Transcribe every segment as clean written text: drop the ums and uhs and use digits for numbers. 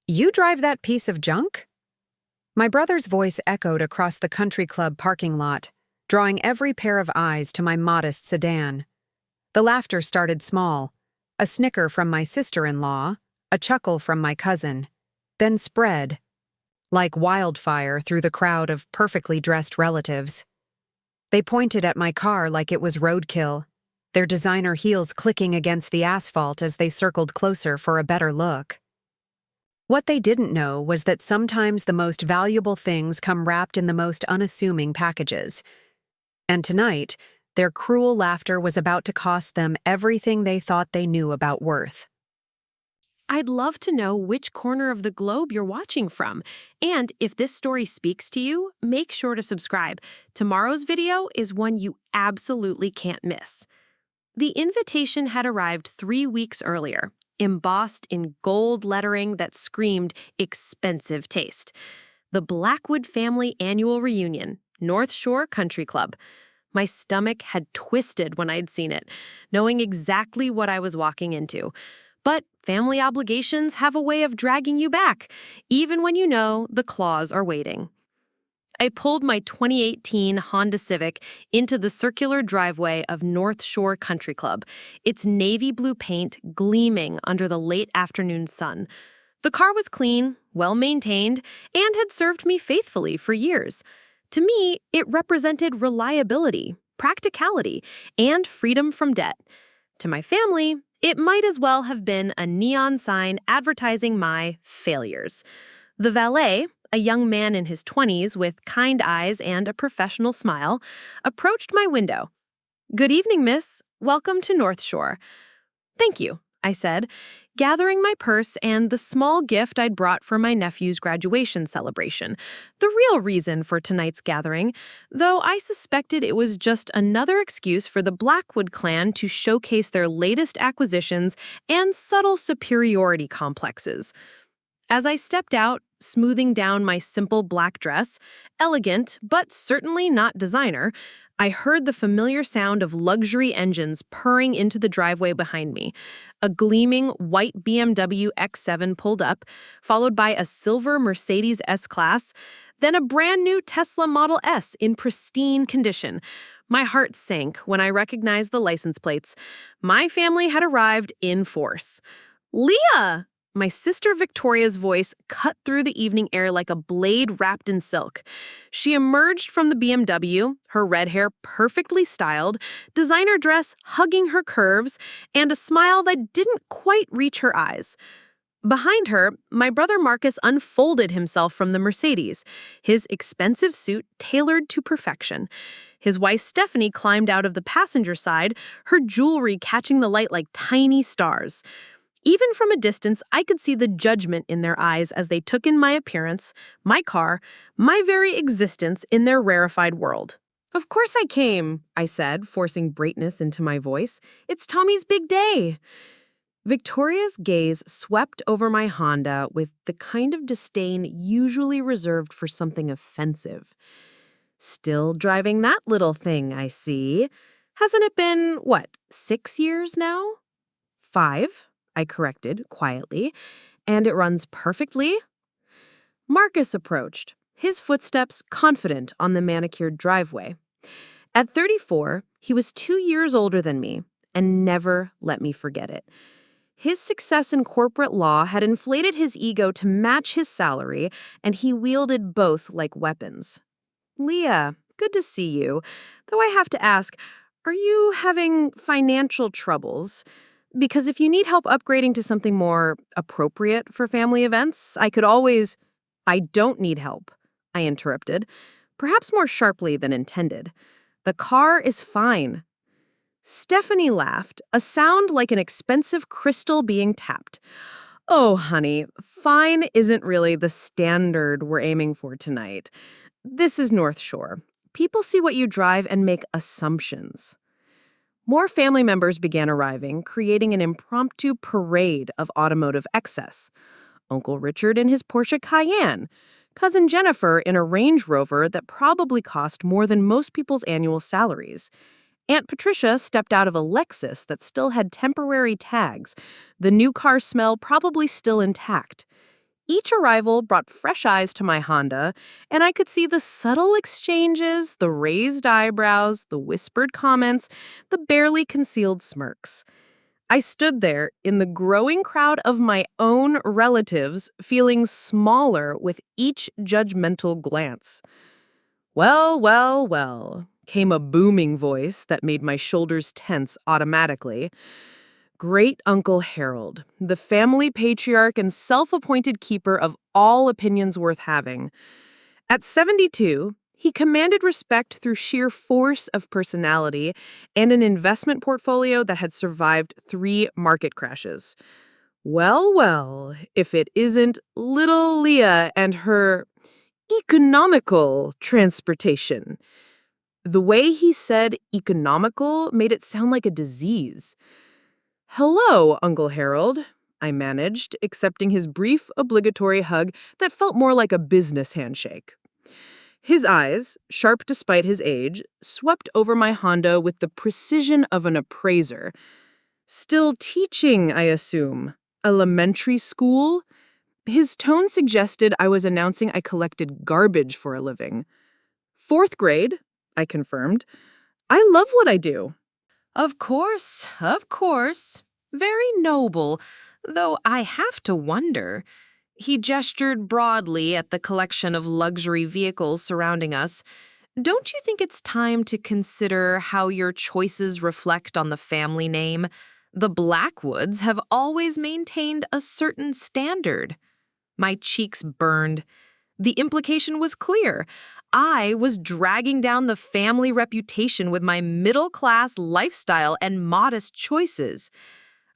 You drive that piece of junk? My brother's voice echoed across the country club parking lot, drawing every pair of eyes to my modest sedan. The laughter started small, a snicker from my sister-in-law, a chuckle from my cousin, then spread, like wildfire through the crowd of perfectly dressed relatives. They pointed at my car like it was roadkill, their designer heels clicking against the asphalt as they circled closer for a better look. What they didn't know was that sometimes the most valuable things come wrapped in the most unassuming packages. And tonight, their cruel laughter was about to cost them everything they thought they knew about worth. I'd love to know which corner of the globe you're watching from. And if this story speaks to you, make sure to subscribe. Tomorrow's video is one you absolutely can't miss. The invitation had arrived 3 weeks earlier, embossed in gold lettering that screamed expensive taste. The Blackwood Family Annual Reunion, North Shore Country Club. My stomach had twisted when I'd seen it, knowing exactly what I was walking into. But family obligations have a way of dragging you back, even when you know the claws are waiting. I pulled my 2018 Honda Civic into the circular driveway of North Shore Country Club, its navy blue paint gleaming under the late afternoon sun. The car was clean, well-maintained, and had served me faithfully for years. To me, it represented reliability, practicality, and freedom from debt. To my family, it might as well have been a neon sign advertising my failures. The valet, a young man in his 20s with kind eyes and a professional smile, approached my window. "Good evening, miss. Welcome to North Shore." "Thank you," I said, gathering my purse and the small gift I'd brought for my nephew's graduation celebration, the real reason for tonight's gathering, though I suspected it was just another excuse for the Blackwood clan to showcase their latest acquisitions and subtle superiority complexes. As I stepped out, smoothing down my simple black dress, elegant but certainly not designer, I heard the familiar sound of luxury engines purring into the driveway behind me. A gleaming white BMW X7 pulled up, followed by a silver Mercedes S-Class, then a brand new Tesla Model S in pristine condition. My heart sank when I recognized the license plates. My family had arrived in force. "Leah!" My sister Victoria's voice cut through the evening air like a blade wrapped in silk. She emerged from the BMW, her red hair perfectly styled, designer dress hugging her curves, and a smile that didn't quite reach her eyes. Behind her, my brother Marcus unfolded himself from the Mercedes, his expensive suit tailored to perfection. His wife Stephanie climbed out of the passenger side, her jewelry catching the light like tiny stars. Even from a distance, I could see the judgment in their eyes as they took in my appearance, my car, my very existence in their rarefied world. "Of course I came," I said, forcing brightness into my voice. "It's Tommy's big day." Victoria's gaze swept over my Honda with the kind of disdain usually reserved for something offensive. "Still driving that little thing, I see. Hasn't it been, 6 years now?" "5. I corrected quietly, "and it runs perfectly." Marcus approached, his footsteps confident on the manicured driveway. At 34, he was 2 years older than me, and never let me forget it. His success in corporate law had inflated his ego to match his salary, and he wielded both like weapons. "Leah, good to see you. Though I have to ask, are you having financial troubles? Because if you need help upgrading to something more appropriate for family events, I could always—" "I don't need help," I interrupted, perhaps more sharply than intended. "The car is fine." Stephanie laughed, a sound like an expensive crystal being tapped. "Oh, honey, fine isn't really the standard we're aiming for tonight. This is North Shore. People see what you drive and make assumptions." More family members began arriving, creating an impromptu parade of automotive excess. Uncle Richard in his Porsche Cayenne, Cousin Jennifer in a Range Rover that probably cost more than most people's annual salaries. Aunt Patricia stepped out of a Lexus that still had temporary tags, the new car smell probably still intact. Each arrival brought fresh eyes to my Honda, and I could see the subtle exchanges, the raised eyebrows, the whispered comments, the barely concealed smirks. I stood there in the growing crowd of my own relatives, feeling smaller with each judgmental glance. Well, well, well, came a booming voice that made my shoulders tense automatically. Great Uncle Harold, the family patriarch and self-appointed keeper of all opinions worth having. At 72, he commanded respect through sheer force of personality and an investment portfolio that had survived 3 market crashes. Well, well, if it isn't little Leah and her economical transportation. The way he said economical made it sound like a disease. Hello, Uncle Harold, I managed, accepting his brief, obligatory hug that felt more like a business handshake. His eyes, sharp despite his age, swept over my Honda with the precision of an appraiser. Still teaching, I assume. Elementary school? His tone suggested I was announcing I collected garbage for a living. 4th grade, I confirmed. I love what I do. Of course, of course. Very noble, though I have to wonder. He gestured broadly at the collection of luxury vehicles surrounding us. Don't you think it's time to consider how your choices reflect on the family name? The Blackwoods have always maintained a certain standard. My cheeks burned. The implication was clear. I was dragging down the family reputation with my middle-class lifestyle and modest choices.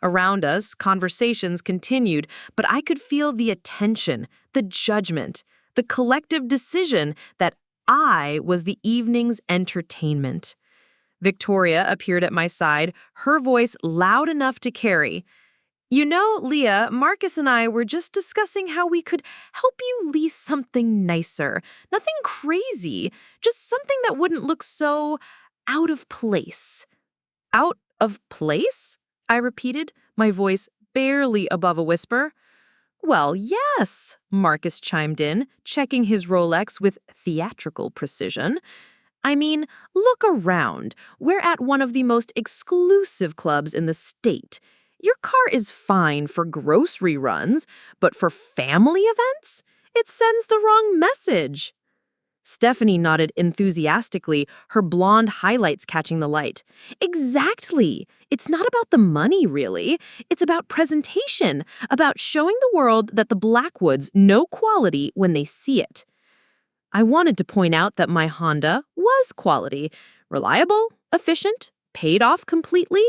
Around us, conversations continued, but I could feel the attention, the judgment, the collective decision that I was the evening's entertainment. Victoria appeared at my side, her voice loud enough to carry. You know, Leah, Marcus and I were just discussing how we could help you lease something nicer. Nothing crazy, just something that wouldn't look so out of place. Out of place? I repeated, my voice barely above a whisper. Well, yes, Marcus chimed in, checking his Rolex with theatrical precision. I mean, look around. We're at one of the most exclusive clubs in the state. Your car is fine for grocery runs, but for family events, it sends the wrong message. Stephanie nodded enthusiastically, her blonde highlights catching the light. Exactly. It's not about the money, really. It's about presentation, about showing the world that the Blackwoods know quality when they see it. I wanted to point out that my Honda was quality, reliable, efficient, paid off completely.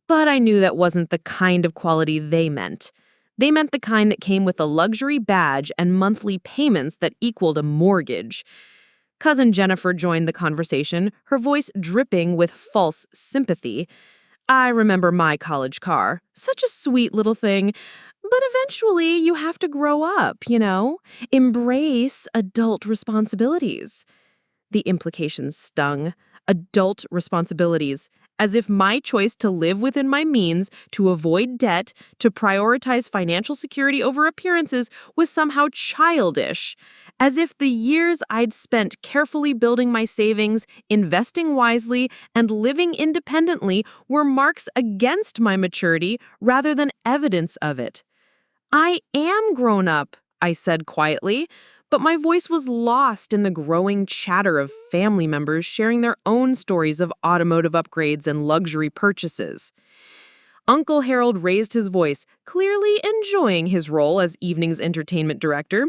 But I knew that wasn't the kind of quality they meant. They meant the kind that came with a luxury badge and monthly payments that equaled a mortgage. Cousin Jennifer joined the conversation, her voice dripping with false sympathy. I remember my college car. Such a sweet little thing. But eventually you have to grow up, embrace adult responsibilities. The implications stung. Adult responsibilities. As if my choice to live within my means, to avoid debt, to prioritize financial security over appearances was somehow childish. As if the years I'd spent carefully building my savings, investing wisely, and living independently were marks against my maturity rather than evidence of it. I am grown up, I said quietly, but my voice was lost in the growing chatter of family members sharing their own stories of automotive upgrades and luxury purchases. Uncle Harold raised his voice, clearly enjoying his role as evening's entertainment director.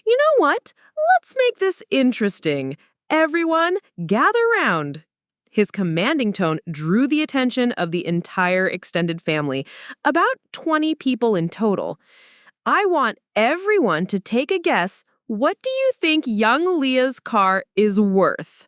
You know what? Let's make this interesting. Everyone, gather round. His commanding tone drew the attention of the entire extended family, about 20 people in total. I want everyone to take a guess. What do you think young Leah's car is worth?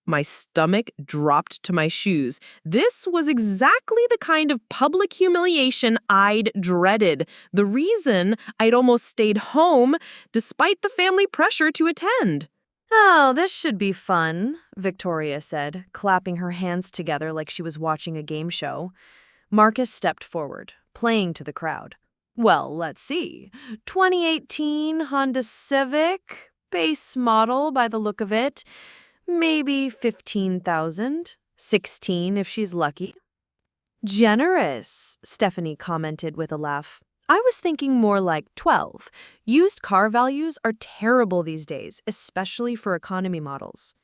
My stomach dropped to my shoes. This was exactly the kind of public humiliation I'd dreaded, the reason I'd almost stayed home despite the family pressure to attend. Oh, this should be fun, Victoria said, clapping her hands together like she was watching a game show. Marcus stepped forward, playing to the crowd. Well, let's see. 2018 Honda Civic, base model by the look of it. Maybe 15,000. 16 if she's lucky. Generous, Stephanie commented with a laugh. I was thinking more like 12. Used car values are terrible these days, especially for economy models.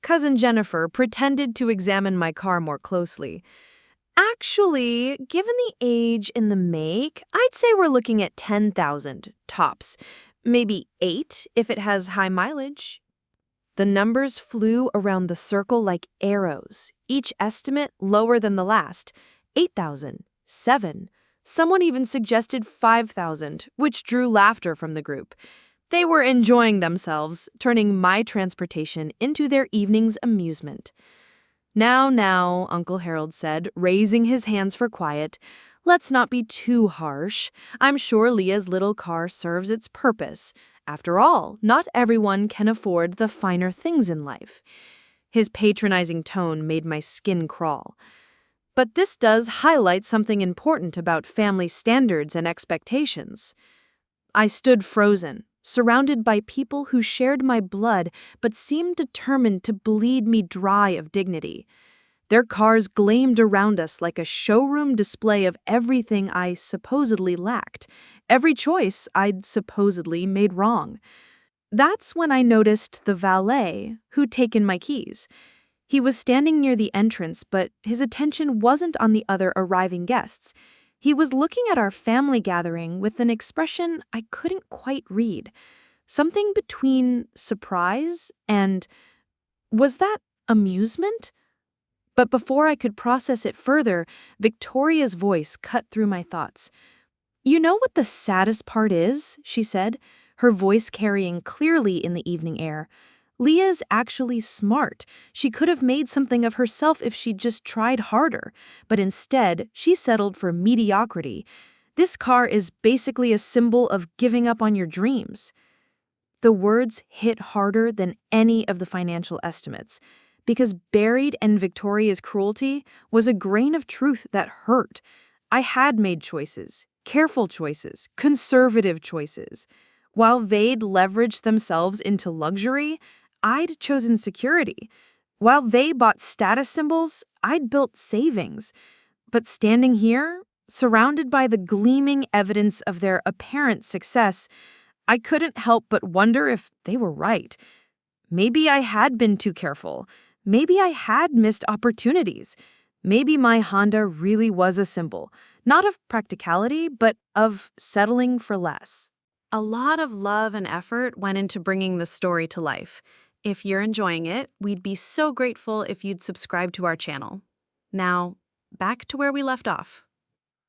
Cousin Jennifer pretended to examine my car more closely. Actually, given the age and the make, I'd say we're looking at 10,000 tops. Maybe 8 if it has high mileage. The numbers flew around the circle like arrows, each estimate lower than the last. 8,000, 7. Someone even suggested 5,000, which drew laughter from the group. They were enjoying themselves, turning my transportation into their evening's amusement. Now, Uncle Harold said, raising his hands for quiet. Let's not be too harsh. I'm sure Leah's little car serves its purpose. After all, not everyone can afford the finer things in life. His patronizing tone made my skin crawl. But this does highlight something important about family standards and expectations. I stood frozen, surrounded by people who shared my blood but seemed determined to bleed me dry of dignity. Their cars gleamed around us like a showroom display of everything I supposedly lacked, every choice I'd supposedly made wrong. That's when I noticed the valet who'd taken my keys. He was standing near the entrance, but his attention wasn't on the other arriving guests. He was looking at our family gathering with an expression I couldn't quite read. Something between surprise and, was that amusement? But before I could process it further, Victoria's voice cut through my thoughts. You know what the saddest part is? She said, her voice carrying clearly in the evening air. Leah's actually smart. She could have made something of herself if she'd just tried harder, but instead, she settled for mediocrity. This car is basically a symbol of giving up on your dreams. The words hit harder than any of the financial estimates, because buried in Victoria's cruelty was a grain of truth that hurt. I had made choices, careful choices, conservative choices. While they'd leveraged themselves into luxury, I'd chosen security. While they bought status symbols, I'd built savings. But standing here, surrounded by the gleaming evidence of their apparent success, I couldn't help but wonder if they were right. Maybe I had been too careful. Maybe I had missed opportunities. Maybe my Honda really was a symbol, not of practicality, but of settling for less. A lot of love and effort went into bringing this story to life. If you're enjoying it, we'd be so grateful if you'd subscribe to our channel. Now, back to where we left off.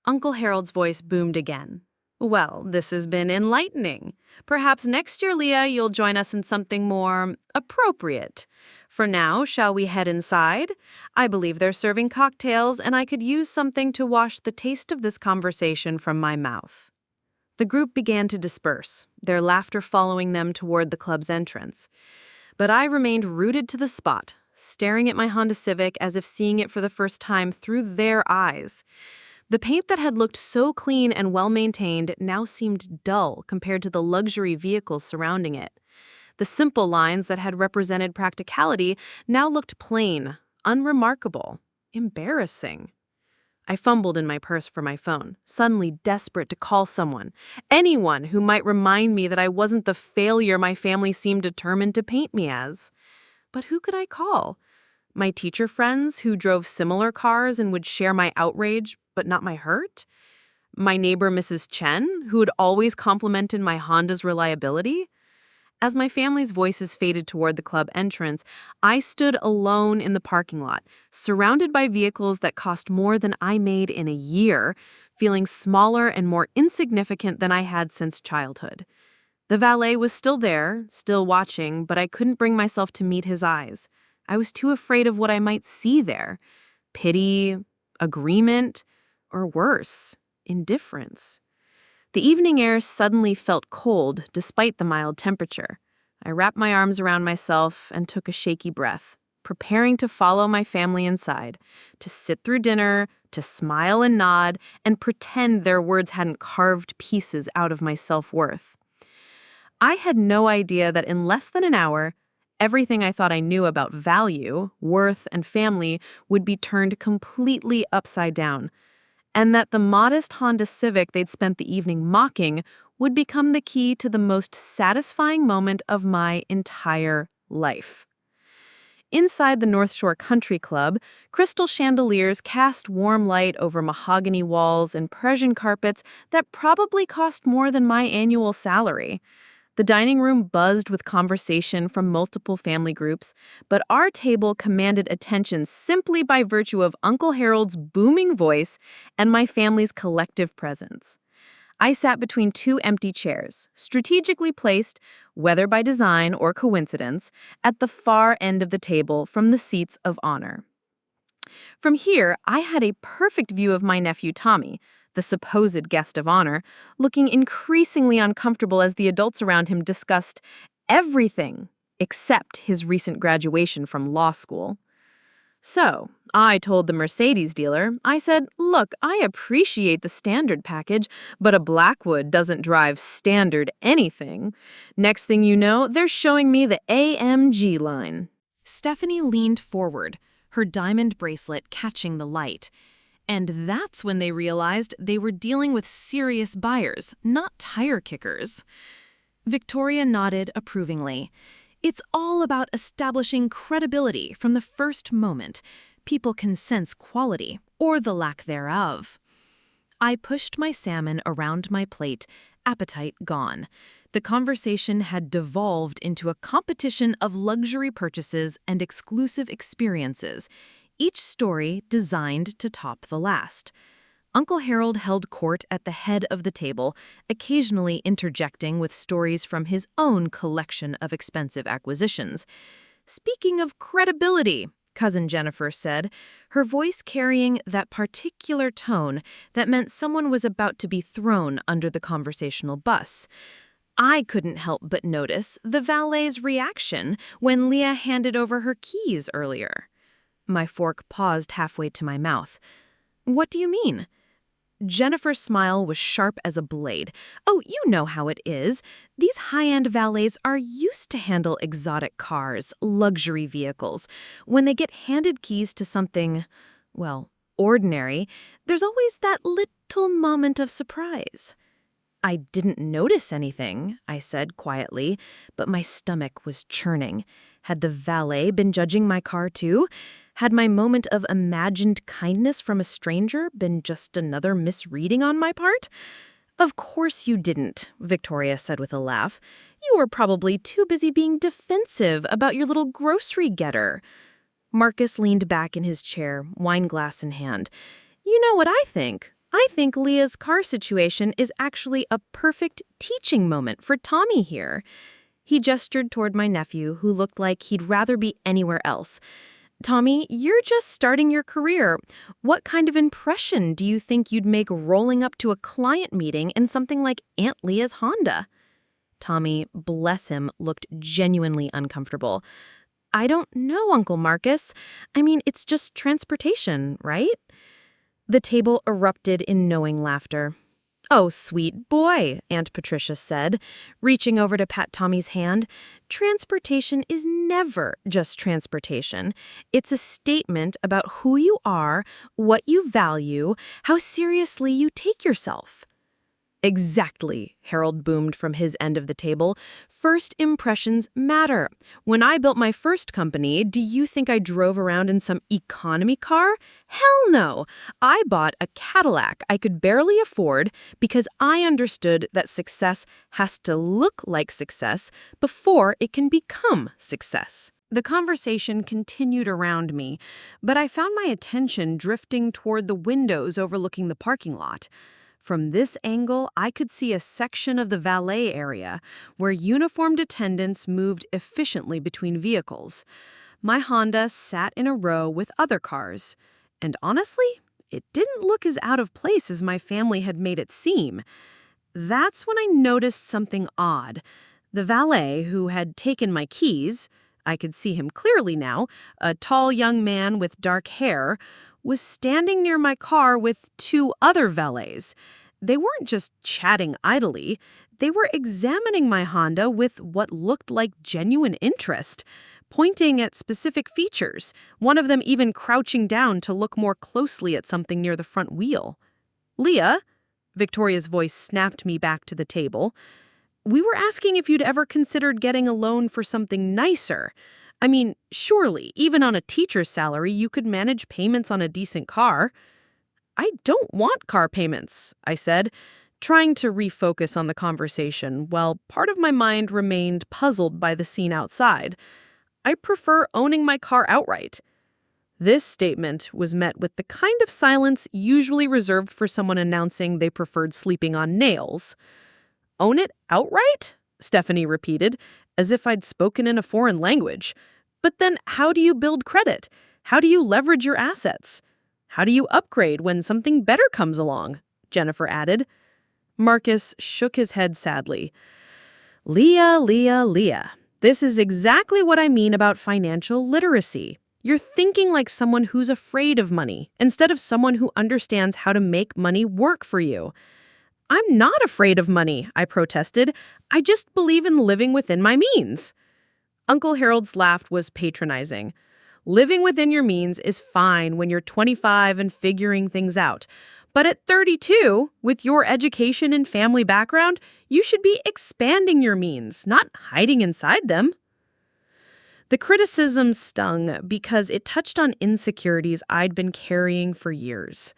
Uncle Harold's voice boomed again. Well, this has been enlightening. Perhaps next year, Leah, you'll join us in something more appropriate. For now, shall we head inside? I believe they're serving cocktails, and I could use something to wash the taste of this conversation from my mouth. The group began to disperse, their laughter following them toward the club's entrance. But I remained rooted to the spot, staring at my Honda Civic as if seeing it for the first time through their eyes. The paint that had looked so clean and well-maintained now seemed dull compared to the luxury vehicles surrounding it. The simple lines that had represented practicality now looked plain, unremarkable, embarrassing. I fumbled in my purse for my phone, suddenly desperate to call someone, anyone who might remind me that I wasn't the failure my family seemed determined to paint me as. But who could I call? My teacher friends who drove similar cars and would share my outrage, but not my hurt? My neighbor, Mrs. Chen, who had always complimented my Honda's reliability? As my family's voices faded toward the club entrance, I stood alone in the parking lot, surrounded by vehicles that cost more than I made in a year, feeling smaller and more insignificant than I had since childhood. The valet was still there, still watching, but I couldn't bring myself to meet his eyes. I was too afraid of what I might see there. Pity, agreement, or worse, indifference. The evening air suddenly felt cold despite the mild temperature. I wrapped my arms around myself and took a shaky breath, preparing to follow my family inside, to sit through dinner, to smile and nod and pretend their words hadn't carved pieces out of my self-worth. I had no idea that in less than an hour, everything I thought I knew about value, worth, and family would be turned completely upside down, and that the modest Honda Civic they'd spent the evening mocking would become the key to the most satisfying moment of my entire life. Inside the North Shore Country Club, crystal chandeliers cast warm light over mahogany walls and Persian carpets that probably cost more than my annual salary. The dining room buzzed with conversation from multiple family groups, but our table commanded attention simply by virtue of Uncle Harold's booming voice and my family's collective presence. I sat between two empty chairs, strategically placed, whether by design or coincidence, at the far end of the table from the seats of honor. From here, I had a perfect view of my nephew Tommy, the supposed guest of honor, looking increasingly uncomfortable as the adults around him discussed everything except his recent graduation from law school. So, I told the Mercedes dealer, I said, "Look, I appreciate the standard package, but a Blackwood doesn't drive standard anything." Next thing you know, they're showing me the AMG line. Stephanie leaned forward, her diamond bracelet catching the light. And that's when they realized they were dealing with serious buyers, not tire kickers. Victoria nodded approvingly. It's all about establishing credibility from the first moment. People can sense quality, or the lack thereof. I pushed my salmon around my plate, appetite gone. The conversation had devolved into a competition of luxury purchases and exclusive experiences, each story designed to top the last. Uncle Harold held court at the head of the table, occasionally interjecting with stories from his own collection of expensive acquisitions. "Speaking of credibility," Cousin Jennifer said, her voice carrying that particular tone that meant someone was about to be thrown under the conversational bus. I couldn't help but notice the valet's reaction when Leah handed over her keys earlier. My fork paused halfway to my mouth. "What do you mean?" Jennifer's smile was sharp as a blade. "Oh, you know how it is. These high-end valets are used to handle exotic cars, luxury vehicles. When they get handed keys to something, well, ordinary, there's always that little moment of surprise." "I didn't notice anything," I said quietly, but my stomach was churning. Had the valet been judging my car too? Had my moment of imagined kindness from a stranger been just another misreading on my part? "Of course you didn't," Victoria said with a laugh. "You were probably too busy being defensive about your little grocery getter." Marcus leaned back in his chair, wine glass in hand. "You know what I think? I think Leah's car situation is actually a perfect teaching moment for Tommy here." He gestured toward my nephew, who looked like he'd rather be anywhere else. "Tommy, you're just starting your career. What kind of impression do you think you'd make rolling up to a client meeting in something like Aunt Leah's Honda?" Tommy, bless him, looked genuinely uncomfortable. "I don't know, Uncle Marcus. I mean, it's just transportation, right?" The table erupted in knowing laughter. "Oh, sweet boy," Aunt Patricia said, reaching over to pat Tommy's hand. "Transportation is never just transportation. It's a statement about who you are, what you value, how seriously you take yourself." "Exactly," Harold boomed from his end of the table. "First impressions matter. When I built my first company, do you think I drove around in some economy car? Hell no! I bought a Cadillac I could barely afford because I understood that success has to look like success before it can become success." The conversation continued around me, but I found my attention drifting toward the windows overlooking the parking lot. From this angle, I could see a section of the valet area where uniformed attendants moved efficiently between vehicles. My Honda sat in a row with other cars, and honestly, it didn't look as out of place as my family had made it seem. That's when I noticed something odd. The valet who had taken my keys, I could see him clearly now, a tall young man with dark hair, was standing near my car with two other valets. They weren't just chatting idly. They were examining my Honda with what looked like genuine interest, pointing at specific features, one of them even crouching down to look more closely at something near the front wheel. "Leah," Victoria's voice snapped me back to the table, "we were asking if you'd ever considered getting a loan for something nicer. I mean, surely, even on a teacher's salary, you could manage payments on a decent car." "I don't want car payments," I said, trying to refocus on the conversation, while part of my mind remained puzzled by the scene outside. "I prefer owning my car outright." This statement was met with the kind of silence usually reserved for someone announcing they preferred sleeping on nails. "Own it outright?" Stephanie repeated, as if I'd spoken in a foreign language. "But then how do you build credit? How do you leverage your assets? How do you upgrade when something better comes along?" Jennifer added. Marcus shook his head sadly. Leah. This is exactly what I mean about financial literacy. You're thinking like someone who's afraid of money, instead of someone who understands how to make money work for you." "I'm not afraid of money," I protested. "I just believe in living within my means." Uncle Harold's laugh was patronizing. "Living within your means is fine when you're 25 and figuring things out. But at 32, with your education and family background, you should be expanding your means, not hiding inside them." The criticism stung because it touched on insecurities I'd been carrying for years.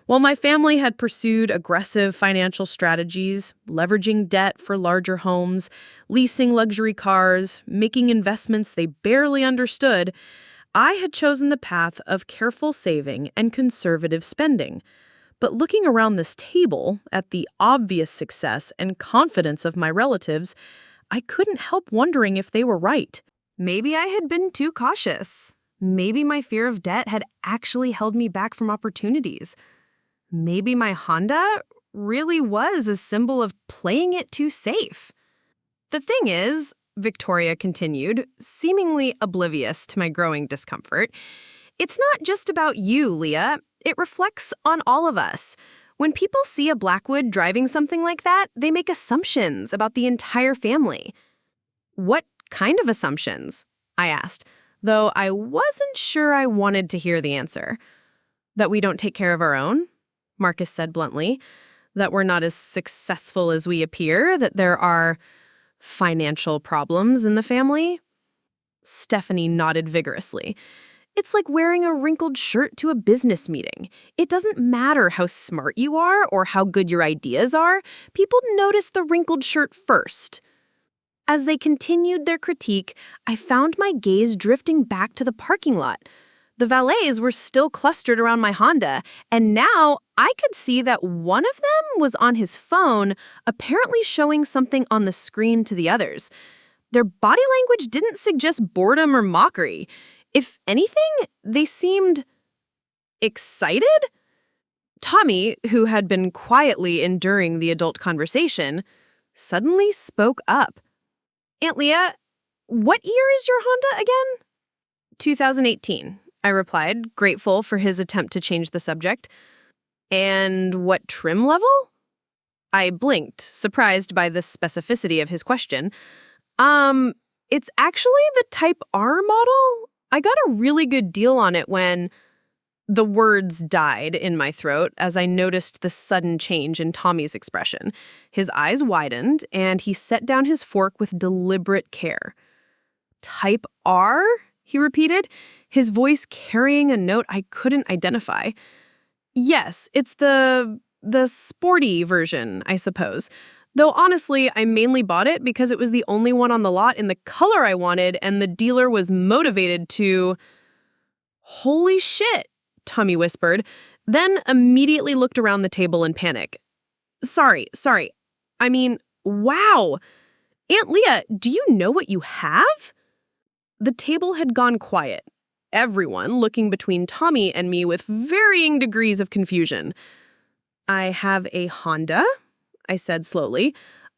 While my family had pursued aggressive financial strategies, leveraging debt for larger homes, leasing luxury cars, making investments they barely understood, I had chosen the path of careful saving and conservative spending. But looking around this table at the obvious success and confidence of my relatives, I couldn't help wondering if they were right. Maybe I had been too cautious. Maybe my fear of debt had actually held me back from opportunities. Maybe my Honda really was a symbol of playing it too safe. "The thing is," Victoria continued, seemingly oblivious to my growing discomfort, "it's not just about you, Leah. It reflects on all of us. When people see a Blackwood driving something like that, they make assumptions about the entire family." "What kind of assumptions?" I asked, though I wasn't sure I wanted to hear the answer. "That we don't take care of our own," Marcus said bluntly. "That we're not as successful as we appear, that there are financial problems in the family." Stephanie nodded vigorously. "It's like wearing a wrinkled shirt to a business meeting. It doesn't matter how smart you are or how good your ideas are. People notice the wrinkled shirt first." As they continued their critique, I found my gaze drifting back to the parking lot. The valets were still clustered around my Honda, and now I could see that one of them was on his phone, apparently showing something on the screen to the others. Their body language didn't suggest boredom or mockery. If anything, they seemed excited. Tommy, who had been quietly enduring the adult conversation, suddenly spoke up. "Aunt Leah, what year is your Honda again?" 2018, I replied, grateful for his attempt to change the subject. "And what trim level?" I blinked, surprised by the specificity of his question. It's actually the Type R model. I got a really good deal on it when..." The words died in my throat as I noticed the sudden change in Tommy's expression. His eyes widened, and he set down his fork with deliberate care. "Type R?" he repeated, his voice carrying a note I couldn't identify. "Yes, it's the sporty version, I suppose. Though honestly, I mainly bought it because it was the only one on the lot in the color I wanted, and the dealer was motivated to..." "Holy shit," Tommy whispered, then immediately looked around the table in panic. Sorry. I mean, wow. Aunt Leah, do you know what you have?" The table had gone quiet, everyone looking between Tommy and me with varying degrees of confusion. "I have a Honda," I said slowly,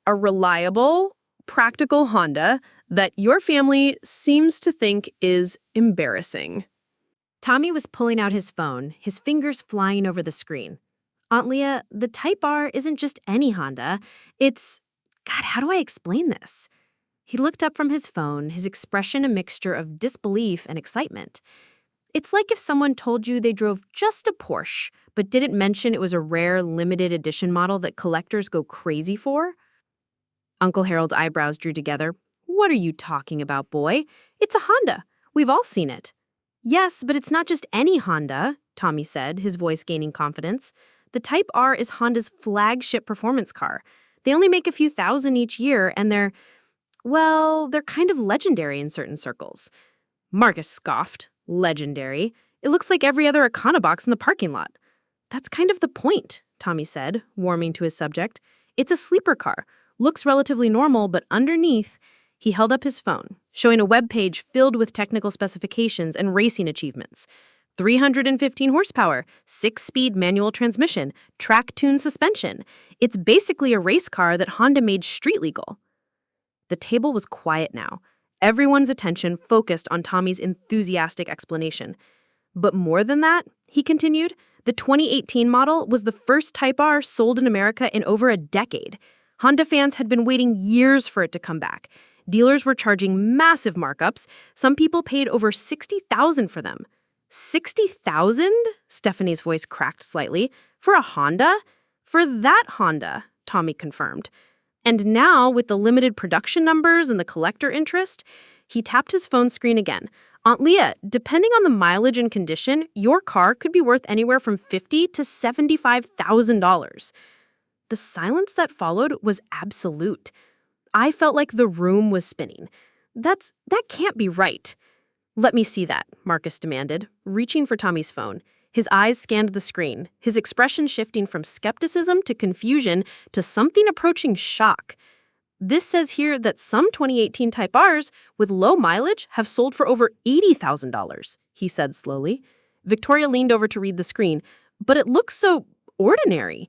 "a reliable, practical Honda that your family seems to think is embarrassing." Tommy was pulling out his phone, his fingers flying over the screen. Aunt Leah, the Type R isn't just any Honda. It's... God, how do I explain this? He looked up from his phone, his expression a mixture of disbelief and excitement. It's like if someone told you they drove just a Porsche, but didn't mention it was a rare, limited edition model that collectors go crazy for. Uncle Harold's eyebrows drew together. What are you talking about, boy? It's a Honda. We've all seen it. Yes, but it's not just any Honda, Tommy said, his voice gaining confidence. The Type R is Honda's flagship performance car. They only make a few thousand each year, and they're kind of legendary in certain circles. Marcus scoffed. Legendary. It looks like every other Econobox in the parking lot. That's kind of the point, Tommy said, warming to his subject. It's a sleeper car. Looks relatively normal, but underneath, he held up his phone, showing a web page filled with technical specifications and racing achievements. 315 horsepower, 6-speed manual transmission, track-tuned suspension. It's basically a race car that Honda made street legal. The table was quiet now. Everyone's attention focused on Tommy's enthusiastic explanation. But more than that, he continued, the 2018 model was the first Type R sold in America in over a decade. Honda fans had been waiting years for it to come back. Dealers were charging massive markups. Some people paid over $60,000 for them. $60,000? Stephanie's voice cracked slightly. For a Honda? For that Honda, Tommy confirmed. And now, with the limited production numbers and the collector interest, he tapped his phone screen again. Aunt Leah, depending on the mileage and condition, your car could be worth anywhere from $50,000 to $75,000. The silence that followed was absolute. I felt like the room was spinning. That can't be right. Let me see that, Marcus demanded, reaching for Tommy's phone. His eyes scanned the screen, his expression shifting from skepticism to confusion to something approaching shock. This says here that some 2018 Type Rs with low mileage have sold for over $80,000, he said slowly. Victoria leaned over to read the screen, but it looks so ordinary.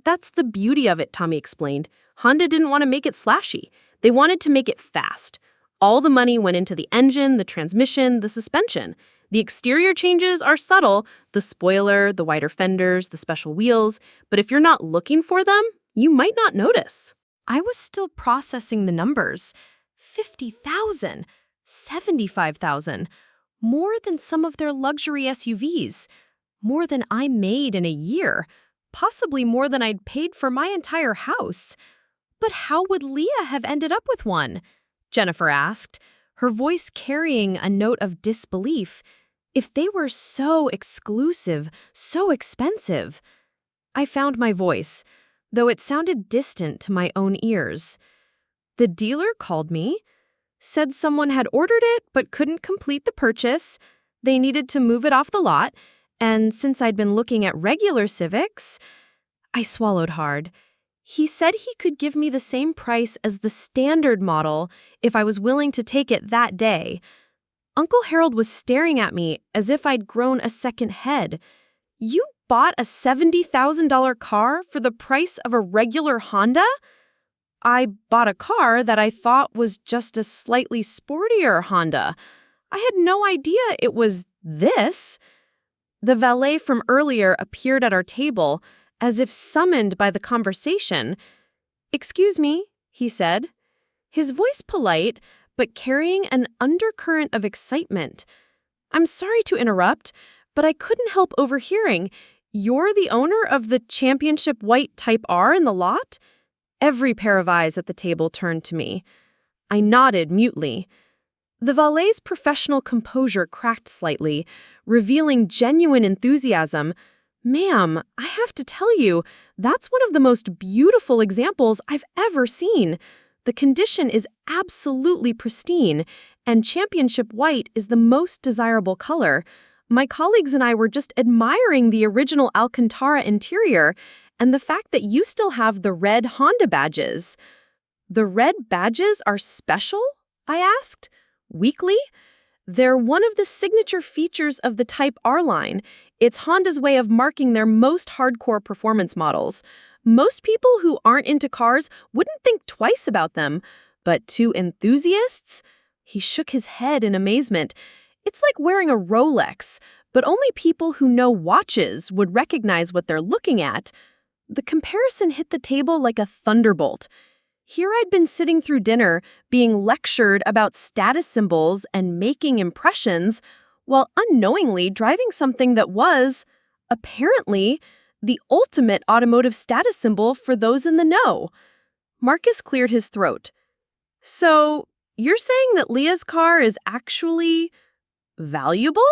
That's the beauty of it, Tommy explained. Honda didn't want to make it slashy. They wanted to make it fast. All the money went into the engine, the transmission, the suspension. The exterior changes are subtle, the spoiler, the wider fenders, the special wheels, but if you're not looking for them, you might not notice. I was still processing the numbers. 50,000, 75,000, more than some of their luxury SUVs, more than I made in a year, possibly more than I'd paid for my entire house. But how would Leah have ended up with one? Jennifer asked, her voice carrying a note of disbelief. If they were so exclusive, so expensive. I found my voice, though it sounded distant to my own ears. The dealer called me, said someone had ordered it but couldn't complete the purchase. They needed to move it off the lot, and since I'd been looking at regular Civics, I swallowed hard. He said he could give me the same price as the standard model if I was willing to take it that day. Uncle Harold was staring at me as if I'd grown a second head. You bought a $70,000 car for the price of a regular Honda? I bought a car that I thought was just a slightly sportier Honda. I had no idea it was this. The valet from earlier appeared at our table, as if summoned by the conversation. "Excuse me," he said, his voice polite, but carrying an undercurrent of excitement. "I'm sorry to interrupt, but I couldn't help overhearing. You're the owner of the championship white Type R in the lot?" Every pair of eyes at the table turned to me. I nodded mutely. The valet's professional composure cracked slightly, revealing genuine enthusiasm. "Ma'am, I have to tell you, that's one of the most beautiful examples I've ever seen. The condition is absolutely pristine, and championship white is the most desirable color. My colleagues and I were just admiring the original Alcantara interior and the fact that you still have the red Honda badges." "The red badges are special?" I asked. "Weekly? They're one of the signature features of the Type R line. It's Honda's way of marking their most hardcore performance models. Most people who aren't into cars wouldn't think twice about them, but to enthusiasts?" He shook his head in amazement. "It's like wearing a Rolex, but only people who know watches would recognize what they're looking at. The comparison hit the table like a thunderbolt. Here I'd been sitting through dinner, being lectured about status symbols and making impressions, while unknowingly driving something that was, apparently, the ultimate automotive status symbol for those in the know. Marcus cleared his throat. So, you're saying that Leah's car is actually valuable?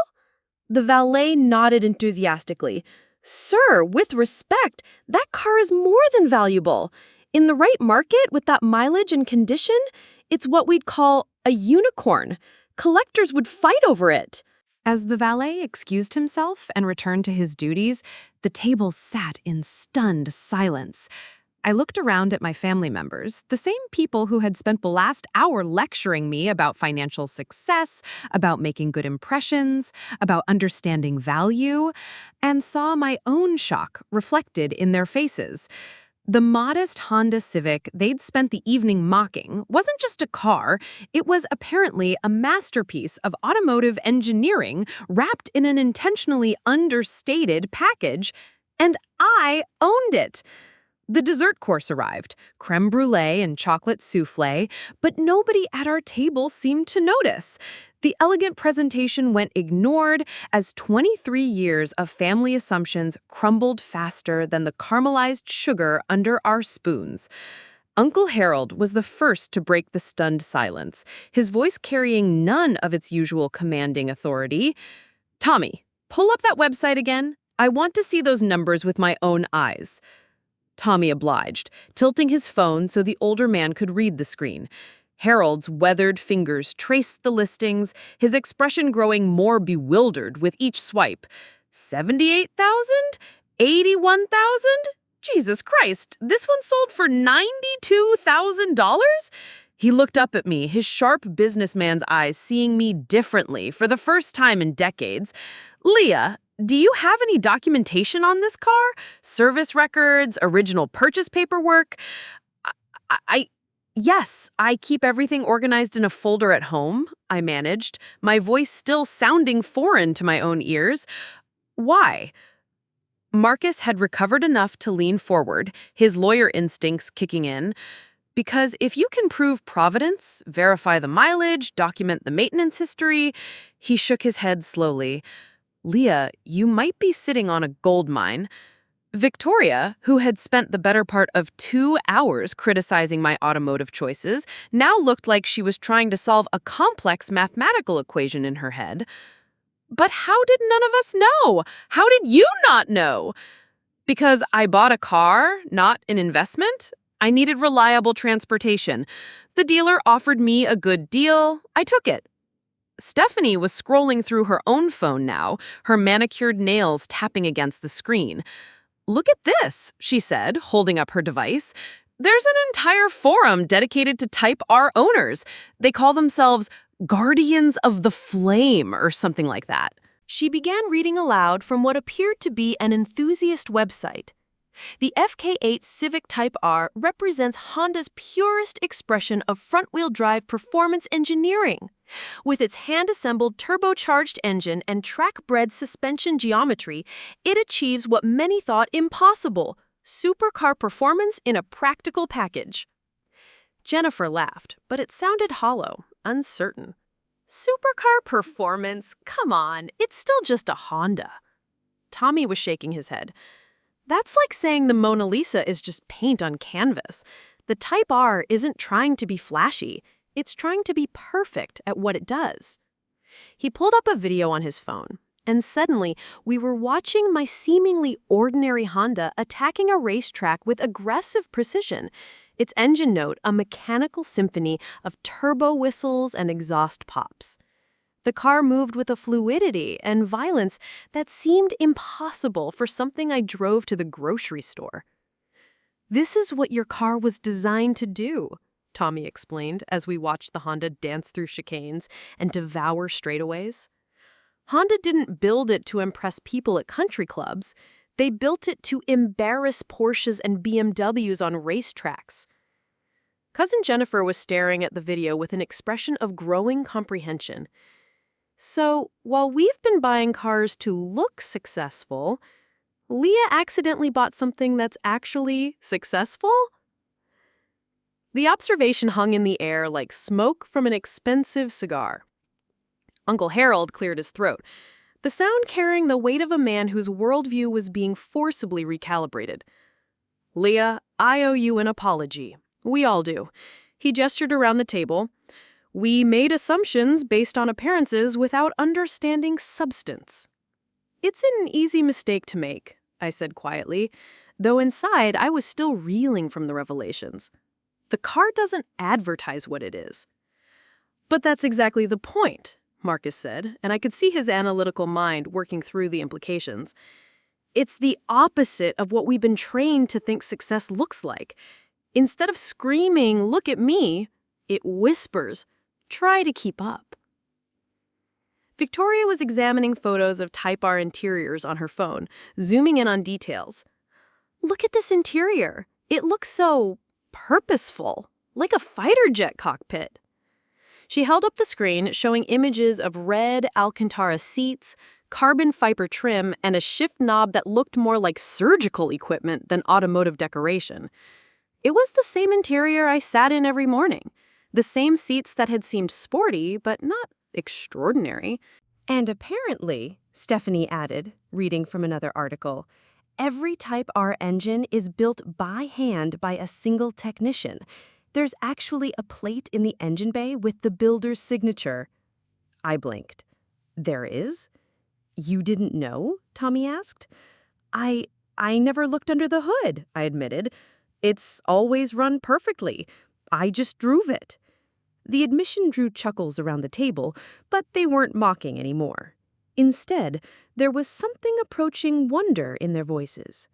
The valet nodded enthusiastically. Sir, with respect, that car is more than valuable. In the right market, with that mileage and condition, it's what we'd call a unicorn. Collectors would fight over it. As the valet excused himself and returned to his duties, the table sat in stunned silence. I looked around at my family members, the same people who had spent the last hour lecturing me about financial success, about making good impressions, about understanding value, and saw my own shock reflected in their faces. The modest Honda Civic they'd spent the evening mocking wasn't just a car, it was apparently a masterpiece of automotive engineering wrapped in an intentionally understated package, and I owned it. The dessert course arrived, creme brulee and chocolate soufflé, but nobody at our table seemed to notice. The elegant presentation went ignored as 23 years of family assumptions crumbled faster than the caramelized sugar under our spoons. Uncle Harold was the first to break the stunned silence, his voice carrying none of its usual commanding authority. "Tommy, pull up that website again. I want to see those numbers with my own eyes." Tommy obliged, tilting his phone so the older man could read the screen. Harold's weathered fingers traced the listings, his expression growing more bewildered with each swipe. 78,000? 81,000? Jesus Christ, this one sold for $92,000? He looked up at me, his sharp businessman's eyes seeing me differently for the first time in decades. "Leah, do you have any documentation on this car? Service records, original purchase paperwork?" Yes, I keep everything organized in a folder at home, I managed, my voice still sounding foreign to my own ears. "Why?" Marcus had recovered enough to lean forward, his lawyer instincts kicking in. "Because if you can prove provenance, verify the mileage, document the maintenance history," he shook his head slowly. "Leah, you might be sitting on a gold mine." Victoria, who had spent the better part of 2 hours criticizing my automotive choices, now looked like she was trying to solve a complex mathematical equation in her head. "But how did none of us know? How did you not know?" "Because I bought a car, not an investment. I needed reliable transportation. The dealer offered me a good deal. I took it." Stephanie was scrolling through her own phone now, her manicured nails tapping against the screen. "Look at this," she said, holding up her device. "There's an entire forum dedicated to Type R owners. They call themselves Guardians of the Flame or something like that." She began reading aloud from what appeared to be an enthusiast website. The FK8 Civic Type R represents Honda's purest expression of front-wheel drive performance engineering. With its hand-assembled turbocharged engine and track-bred suspension geometry, it achieves what many thought impossible: supercar performance in a practical package. Jennifer laughed, but it sounded hollow, uncertain. Supercar performance? Come on, it's still just a Honda. Tommy was shaking his head. That's like saying the Mona Lisa is just paint on canvas. The Type R isn't trying to be flashy. It's trying to be perfect at what it does. He pulled up a video on his phone, and suddenly we were watching my seemingly ordinary Honda attacking a racetrack with aggressive precision, its engine note a mechanical symphony of turbo whistles and exhaust pops. The car moved with a fluidity and violence that seemed impossible for something I drove to the grocery store. "This is what your car was designed to do," Tommy explained as we watched the Honda dance through chicanes and devour straightaways. Honda didn't build it to impress people at country clubs. They built it to embarrass Porsches and BMWs on racetracks. Cousin Jennifer was staring at the video with an expression of growing comprehension. So, while we've been buying cars to look successful, Leah accidentally bought something that's actually successful? The observation hung in the air like smoke from an expensive cigar. Uncle Harold cleared his throat, the sound carrying the weight of a man whose worldview was being forcibly recalibrated. Leah, I owe you an apology. We all do. He gestured around the table. We made assumptions based on appearances without understanding substance. It's an easy mistake to make, I said quietly, though inside I was still reeling from the revelations. The car doesn't advertise what it is. But that's exactly the point, Marcus said, and I could see his analytical mind working through the implications. It's the opposite of what we've been trained to think success looks like. Instead of screaming, "Look at me," it whispers, "Try to keep up." Victoria was examining photos of Type R interiors on her phone, zooming in on details. Look at this interior. It looks so purposeful, like a fighter jet cockpit. She held up the screen, showing images of red Alcantara seats, carbon fiber trim, and a shift knob that looked more like surgical equipment than automotive decoration. It was the same interior I sat in every morning, the same seats that had seemed sporty, but not extraordinary. And apparently, Stephanie added, reading from another article, every Type R engine is built by hand by a single technician. There's actually a plate in the engine bay with the builder's signature. I blinked. There is? You didn't know? Tommy asked. I never looked under the hood, I admitted. It's always run perfectly. I just drove it. The admission drew chuckles around the table, but they weren't mocking anymore. Instead, there was something approaching wonder in their voices.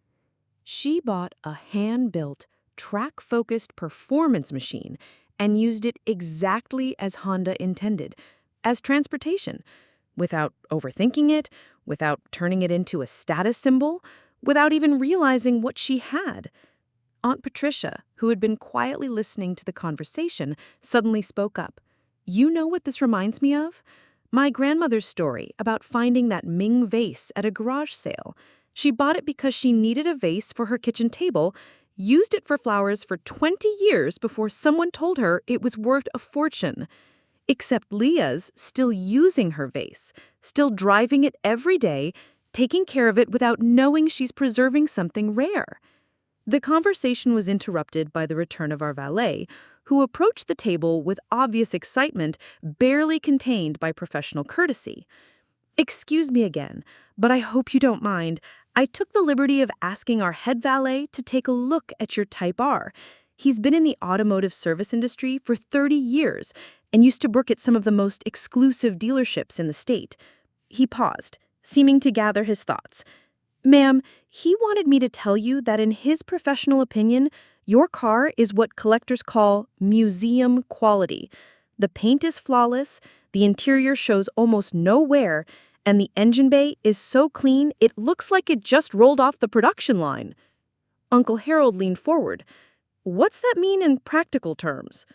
She bought a hand-built, track-focused performance machine and used it exactly as Honda intended, as transportation, without overthinking it, without turning it into a status symbol, without even realizing what she had. Aunt Patricia, who had been quietly listening to the conversation, suddenly spoke up. You know what this reminds me of? My grandmother's story about finding that Ming vase at a garage sale. She bought it because she needed a vase for her kitchen table, used it for flowers for 20 years before someone told her it was worth a fortune. Except Leah's still using her vase, still driving it every day, taking care of it without knowing she's preserving something rare. The conversation was interrupted by the return of our valet, who approached the table with obvious excitement, barely contained by professional courtesy. Excuse me again, but I hope you don't mind. I took the liberty of asking our head valet to take a look at your Type R. He's been in the automotive service industry for 30 years and used to work at some of the most exclusive dealerships in the state. He paused, seeming to gather his thoughts. Ma'am, he wanted me to tell you that in his professional opinion, your car is what collectors call museum quality. The paint is flawless, the interior shows almost no wear, and the engine bay is so clean it looks like it just rolled off the production line. Uncle Harold leaned forward. What's that mean in practical terms?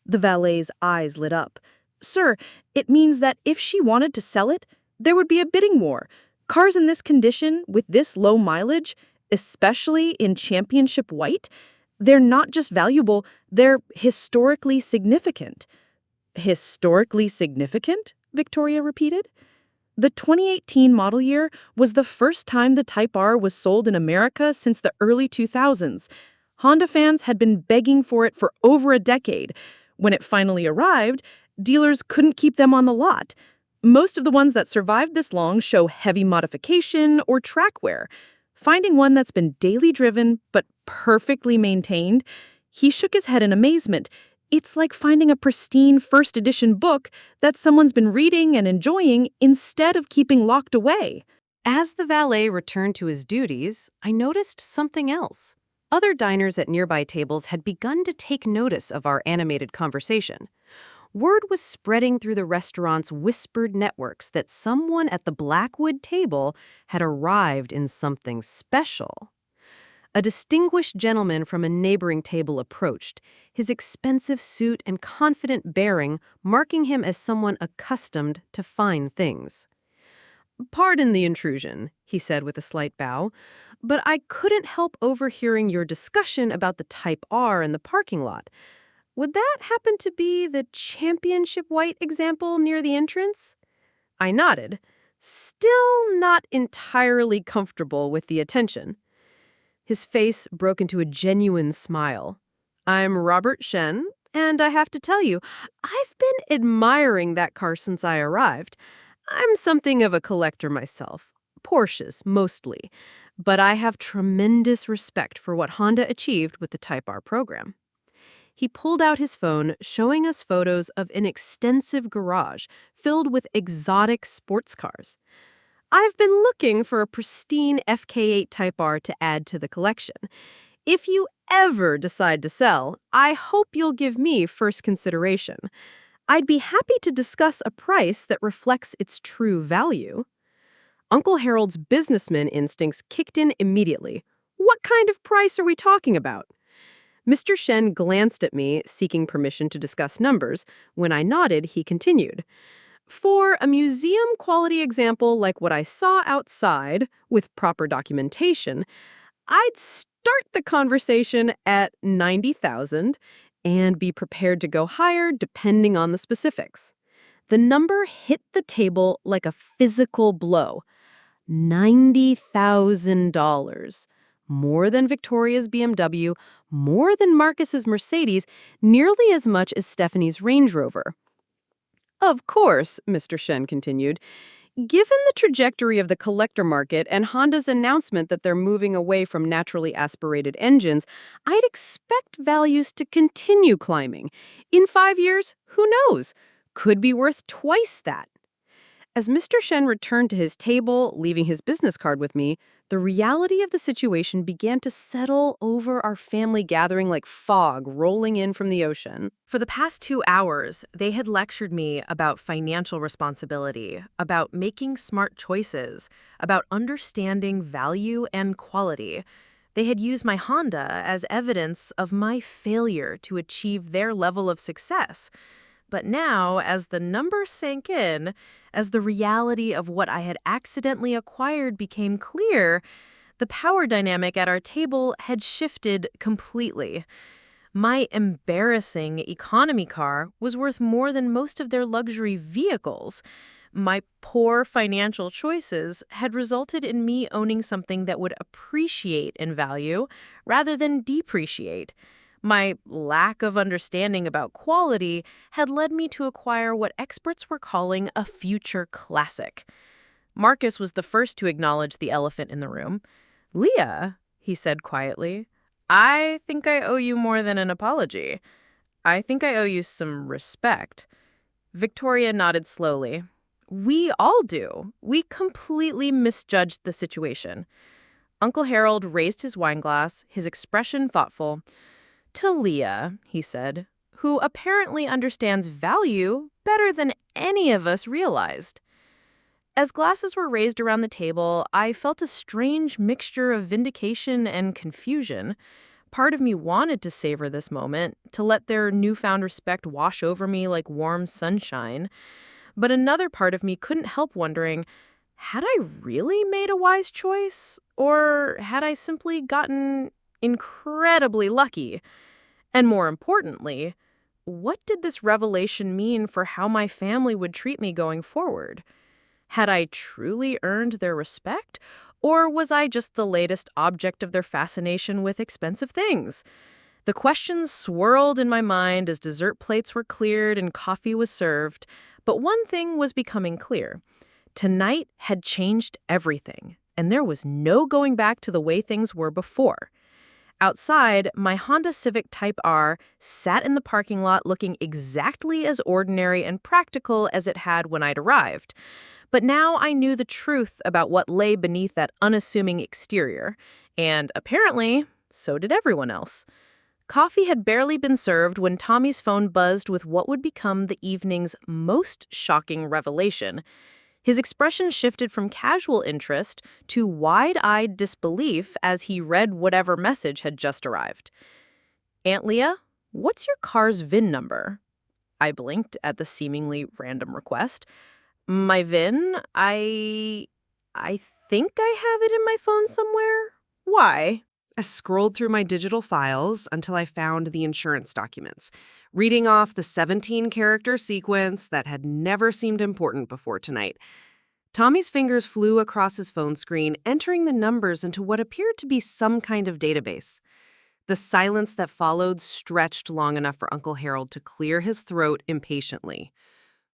The valet's eyes lit up. Sir, it means that if she wanted to sell it, there would be a bidding war. Cars in this condition, with this low mileage, especially in championship white, they're not just valuable, they're historically significant. Historically significant? Victoria repeated. The 2018 model year was the first time the Type R was sold in America since the early 2000s. Honda fans had been begging for it for over a decade. When it finally arrived, dealers couldn't keep them on the lot. Most of the ones that survived this long show heavy modification or track wear. Finding one that's been daily driven but perfectly maintained, he shook his head in amazement. It's like finding a pristine first edition book that someone's been reading and enjoying instead of keeping locked away. As the valet returned to his duties, I noticed something else. Other diners at nearby tables had begun to take notice of our animated conversation. Word was spreading through the restaurant's whispered networks that someone at the Blackwood table had arrived in something special. A distinguished gentleman from a neighboring table approached, his expensive suit and confident bearing marking him as someone accustomed to fine things. "Pardon the intrusion," he said with a slight bow, "but I couldn't help overhearing your discussion about the Type R in the parking lot. Would that happen to be the championship white example near the entrance?" I nodded, still not entirely comfortable with the attention. His face broke into a genuine smile. "I'm Robert Shen, and I have to tell you, I've been admiring that car since I arrived. I'm something of a collector myself, Porsches mostly, but I have tremendous respect for what Honda achieved with the Type R program." He pulled out his phone, showing us photos of an extensive garage filled with exotic sports cars. "I've been looking for a pristine FK8 Type R to add to the collection. If you ever decide to sell, I hope you'll give me first consideration. I'd be happy to discuss a price that reflects its true value." Uncle Harold's businessman instincts kicked in immediately. "What kind of price are we talking about?" Mr. Shen glanced at me, seeking permission to discuss numbers. When I nodded, he continued. "For a museum-quality example like what I saw outside, with proper documentation, I'd start the conversation at 90,000 and be prepared to go higher depending on the specifics." The number hit the table like a physical blow. $90,000. More than Victoria's BMW, more than Marcus's Mercedes, nearly as much as Stephanie's Range Rover. "Of course," Mr. Shen continued, "given the trajectory of the collector market and Honda's announcement that they're moving away from naturally aspirated engines, I'd expect values to continue climbing. In 5 years, who knows? Could be worth twice that." As Mr. Shen returned to his table, leaving his business card with me, the reality of the situation began to settle over our family gathering like fog rolling in from the ocean. For the past 2 hours, they had lectured me about financial responsibility, about making smart choices, about understanding value and quality. They had used my Honda as evidence of my failure to achieve their level of success. But now, as the numbers sank in, as the reality of what I had accidentally acquired became clear, the power dynamic at our table had shifted completely. My embarrassing economy car was worth more than most of their luxury vehicles. My poor financial choices had resulted in me owning something that would appreciate in value rather than depreciate. My lack of understanding about quality had led me to acquire what experts were calling a future classic. Marcus was the first to acknowledge the elephant in the room. "Leah," he said quietly, "I think I owe you more than an apology. I think I owe you some respect." Victoria nodded slowly. "We all do. We completely misjudged the situation." Uncle Harold raised his wineglass, his expression thoughtful. "To Leah," he said, "who apparently understands value better than any of us realized." As glasses were raised around the table, I felt a strange mixture of vindication and confusion. Part of me wanted to savor this moment, to let their newfound respect wash over me like warm sunshine. But another part of me couldn't help wondering, had I really made a wise choice? Or had I simply gotten incredibly lucky? And more importantly, what did this revelation mean for how my family would treat me going forward? Had I truly earned their respect, or was I just the latest object of their fascination with expensive things? The questions swirled in my mind as dessert plates were cleared and coffee was served, but one thing was becoming clear. Tonight had changed everything, and there was no going back to the way things were before. Outside, my Honda Civic Type R sat in the parking lot looking exactly as ordinary and practical as it had when I'd arrived. But now I knew the truth about what lay beneath that unassuming exterior, and apparently, so did everyone else. Coffee had barely been served when Tommy's phone buzzed with what would become the evening's most shocking revelation. His expression shifted from casual interest to wide-eyed disbelief as he read whatever message had just arrived. "Aunt Leah, what's your car's VIN number?" I blinked at the seemingly random request. "My VIN? I think I have it in my phone somewhere. Why?" I scrolled through my digital files until I found the insurance documents, reading off the 17-character sequence that had never seemed important before tonight. Tommy's fingers flew across his phone screen, entering the numbers into what appeared to be some kind of database. The silence that followed stretched long enough for Uncle Harold to clear his throat impatiently.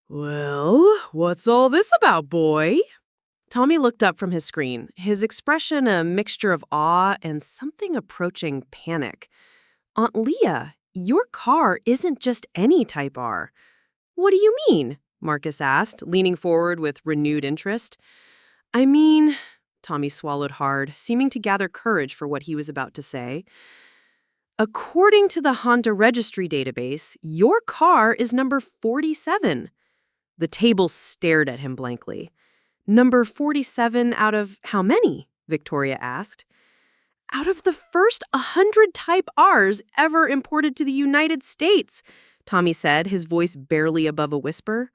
"Well, what's all this about, boy?" Tommy looked up from his screen, his expression a mixture of awe and something approaching panic. "Aunt Leah, your car isn't just any Type R." "What do you mean?" Marcus asked, leaning forward with renewed interest. "I mean," Tommy swallowed hard, seeming to gather courage for what he was about to say. "According to the Honda registry database, your car is number 47. The table stared at him blankly. "Number 47 out of how many?" Victoria asked. "Out of the first 100 Type Rs ever imported to the United States," Tommy said, his voice barely above a whisper.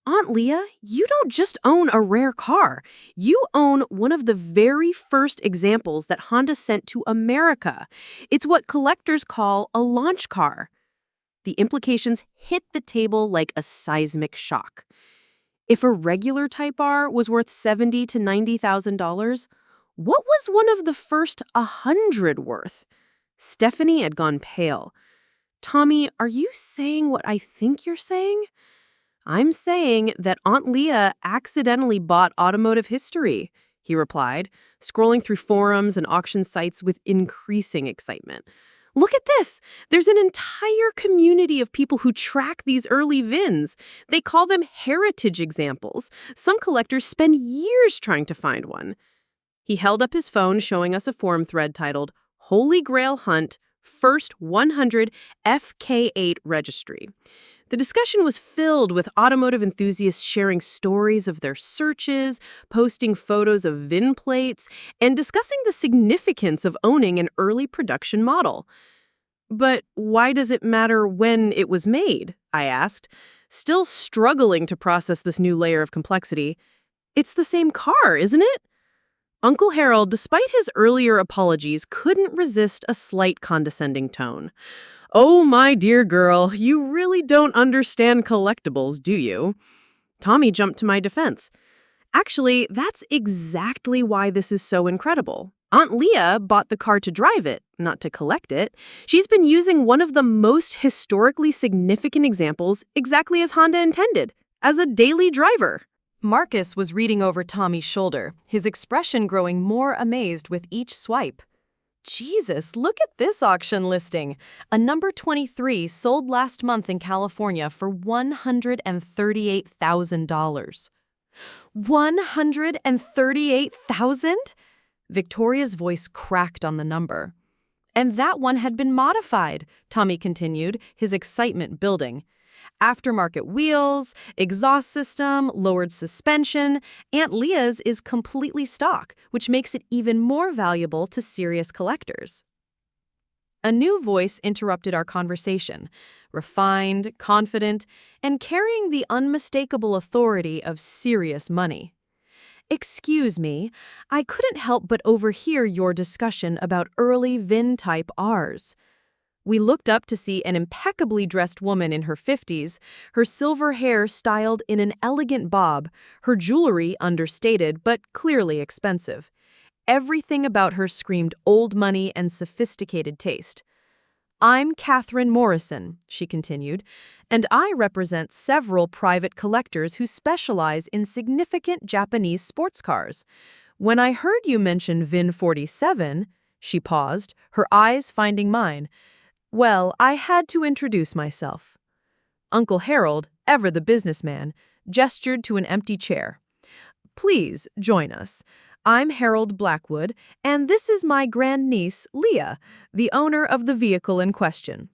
"Aunt Leah, you don't just own a rare car. You own one of the very first examples that Honda sent to America. It's what collectors call a launch car." The implications hit the table like a seismic shock. If a regular Type R was worth $70,000 to $90,000, what was one of the first 100 worth? Stephanie had gone pale. "Tommy, are you saying what I think you're saying?" "I'm saying that Aunt Leah accidentally bought automotive history," he replied, scrolling through forums and auction sites with increasing excitement. "Look at this! There's an entire community of people who track these early VINs. They call them heritage examples. Some collectors spend years trying to find one." He held up his phone, showing us a forum thread titled "Holy Grail Hunt, First 100 FK8 Registry." The discussion was filled with automotive enthusiasts sharing stories of their searches, posting photos of VIN plates, and discussing the significance of owning an early production model. "But why does it matter when it was made?" I asked, still struggling to process this new layer of complexity. "It's the same car, isn't it?" Uncle Harold, despite his earlier apologies, couldn't resist a slight condescending tone. "Oh, my dear girl, you really don't understand collectibles, do you?" Tommy jumped to my defense. "Actually, that's exactly why this is so incredible. Aunt Leah bought the car to drive it, not to collect it. She's been using one of the most historically significant examples exactly as Honda intended, as a daily driver." Marcus was reading over Tommy's shoulder, his expression growing more amazed with each swipe. "Jesus, look at this auction listing. A number 23 sold last month in California for $138,000. $138,000? Victoria's voice cracked on the number. "And that one had been modified," Tommy continued, his excitement building. "Aftermarket wheels, exhaust system, lowered suspension. Aunt Leah's is completely stock, which makes it even more valuable to serious collectors." A new voice interrupted our conversation, refined, confident, and carrying the unmistakable authority of serious money. "Excuse me, I couldn't help but overhear your discussion about early VIN Type Rs." We looked up to see an impeccably dressed woman in her 50s, her silver hair styled in an elegant bob, her jewelry understated but clearly expensive. Everything about her screamed old money and sophisticated taste. "I'm Catherine Morrison," she continued, "and I represent several private collectors who specialize in significant Japanese sports cars. When I heard you mention VIN 47, she paused, her eyes finding mine. Well, I had to introduce myself." Uncle Harold, ever the businessman, gestured to an empty chair. "Please join us. I'm Harold Blackwood, and this is my grandniece, Leah, the owner of the vehicle in question."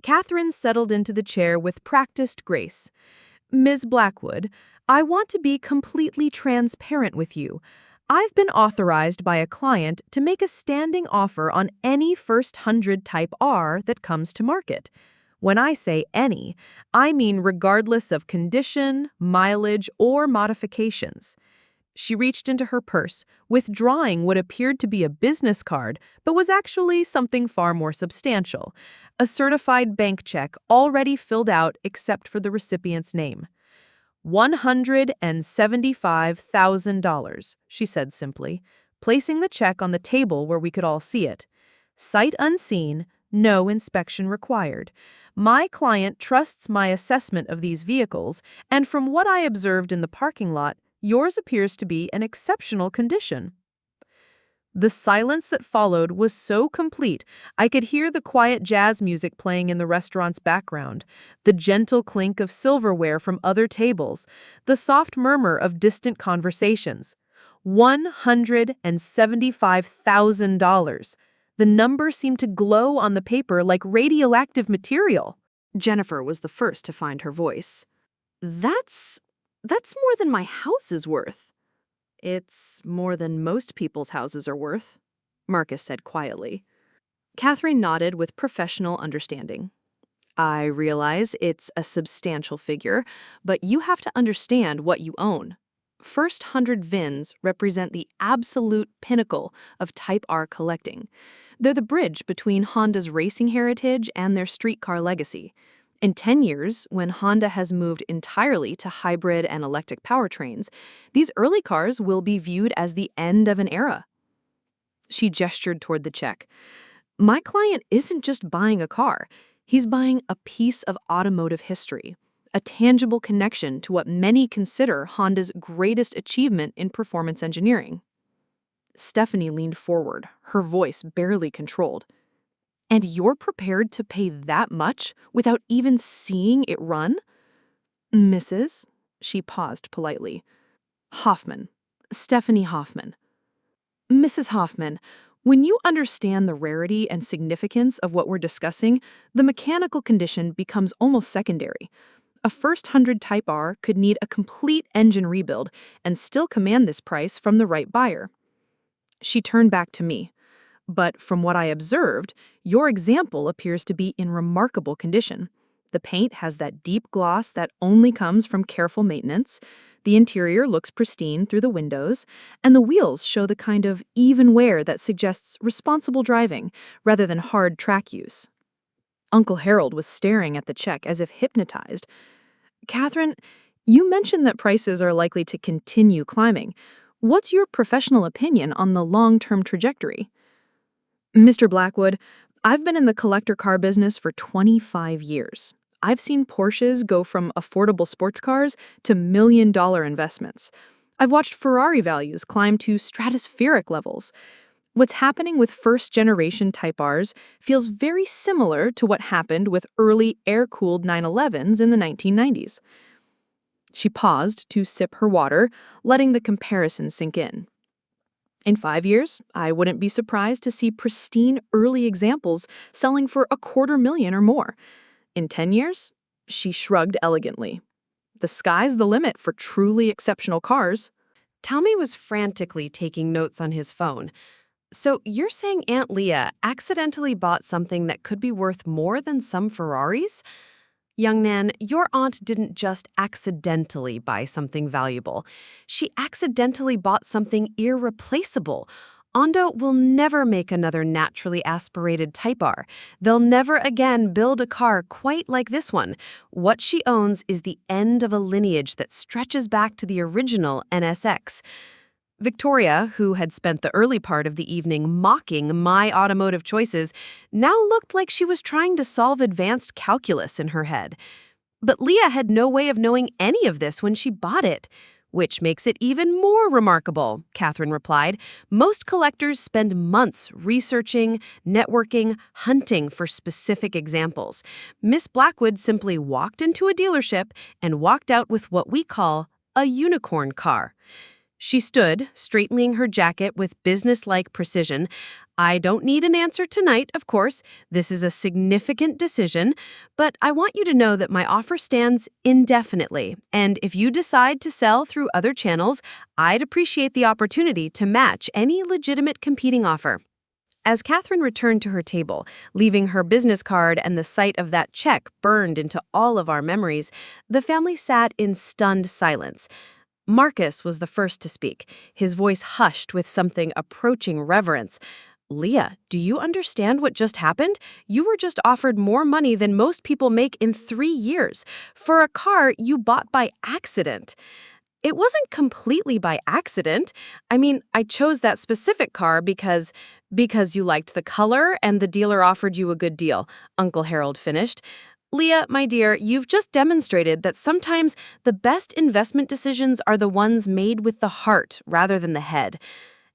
Catherine settled into the chair with practiced grace. "Ms. Blackwood, I want to be completely transparent with you. I've been authorized by a client to make a standing offer on any first 100 Type R that comes to market. When I say any, I mean regardless of condition, mileage, or modifications. She reached into her purse, withdrawing what appeared to be a business card, but was actually something far more substantial, a certified bank check already filled out except for the recipient's name. $175,000, she said simply, placing the check on the table where we could all see it. Sight unseen, no inspection required. My client trusts my assessment of these vehicles, and from what I observed in the parking lot, yours appears to be in exceptional condition. The silence that followed was so complete, I could hear the quiet jazz music playing in the restaurant's background, the gentle clink of silverware from other tables, the soft murmur of distant conversations. $175,000. The number seemed to glow on the paper like radioactive material. Jennifer was the first to find her voice. That's more than my house is worth. It's more than most people's houses are worth, Marcus said quietly. Catherine nodded with professional understanding. I realize it's a substantial figure, but you have to understand what you own. First 100 VINs represent the absolute pinnacle of Type R collecting. They're the bridge between Honda's racing heritage and their streetcar legacy. In 10 years, when Honda has moved entirely to hybrid and electric powertrains, these early cars will be viewed as the end of an era. She gestured toward the check. My client isn't just buying a car. He's buying a piece of automotive history, a tangible connection to what many consider Honda's greatest achievement in performance engineering. Stephanie leaned forward, her voice barely controlled. And you're prepared to pay that much without even seeing it run? Mrs. She paused politely. Hoffman. Stephanie Hoffman. Mrs. Hoffman, when you understand the rarity and significance of what we're discussing, the mechanical condition becomes almost secondary. A first 100 Type R could need a complete engine rebuild and still command this price from the right buyer. She turned back to me. But from what I observed, your example appears to be in remarkable condition. The paint has that deep gloss that only comes from careful maintenance, the interior looks pristine through the windows, and the wheels show the kind of even wear that suggests responsible driving rather than hard track use. Uncle Harold was staring at the check as if hypnotized. Catherine, you mentioned that prices are likely to continue climbing. What's your professional opinion on the long-term trajectory? Mr. Blackwood, I've been in the collector car business for 25 years. I've seen Porsches go from affordable sports cars to million-dollar investments. I've watched Ferrari values climb to stratospheric levels. What's happening with first-generation Type Rs feels very similar to what happened with early air-cooled 911s in the 1990s. She paused to sip her water, letting the comparison sink in. In 5 years, I wouldn't be surprised to see pristine early examples selling for $250,000 or more. In 10 years, she shrugged elegantly. The sky's the limit for truly exceptional cars. Tommy was frantically taking notes on his phone. So you're saying Aunt Leah accidentally bought something that could be worth more than some Ferraris? Young Nan, your aunt didn't just accidentally buy something valuable. She accidentally bought something irreplaceable. Ondo will never make another naturally aspirated Type R. They'll never again build a car quite like this one. What she owns is the end of a lineage that stretches back to the original NSX. Victoria, who had spent the early part of the evening mocking my automotive choices, now looked like she was trying to solve advanced calculus in her head. But Leah had no way of knowing any of this when she bought it. Which makes it even more remarkable, Catherine replied. Most collectors spend months researching, networking, hunting for specific examples. Miss Blackwood simply walked into a dealership and walked out with what we call a unicorn car. She stood, straightening her jacket with businesslike precision. I don't need an answer tonight, of course. This is a significant decision, but I want you to know that my offer stands indefinitely, and if you decide to sell through other channels, I'd appreciate the opportunity to match any legitimate competing offer. As Catherine returned to her table, leaving her business card and the sight of that check burned into all of our memories, the family sat in stunned silence. Marcus was the first to speak, his voice hushed with something approaching reverence. Leah, do you understand what just happened? You were just offered more money than most people make in 3 years for a car you bought by accident. It wasn't completely by accident. I mean, I chose that specific car because you liked the color and the dealer offered you a good deal, Uncle Harold finished. Leah, my dear, you've just demonstrated that sometimes the best investment decisions are the ones made with the heart rather than the head.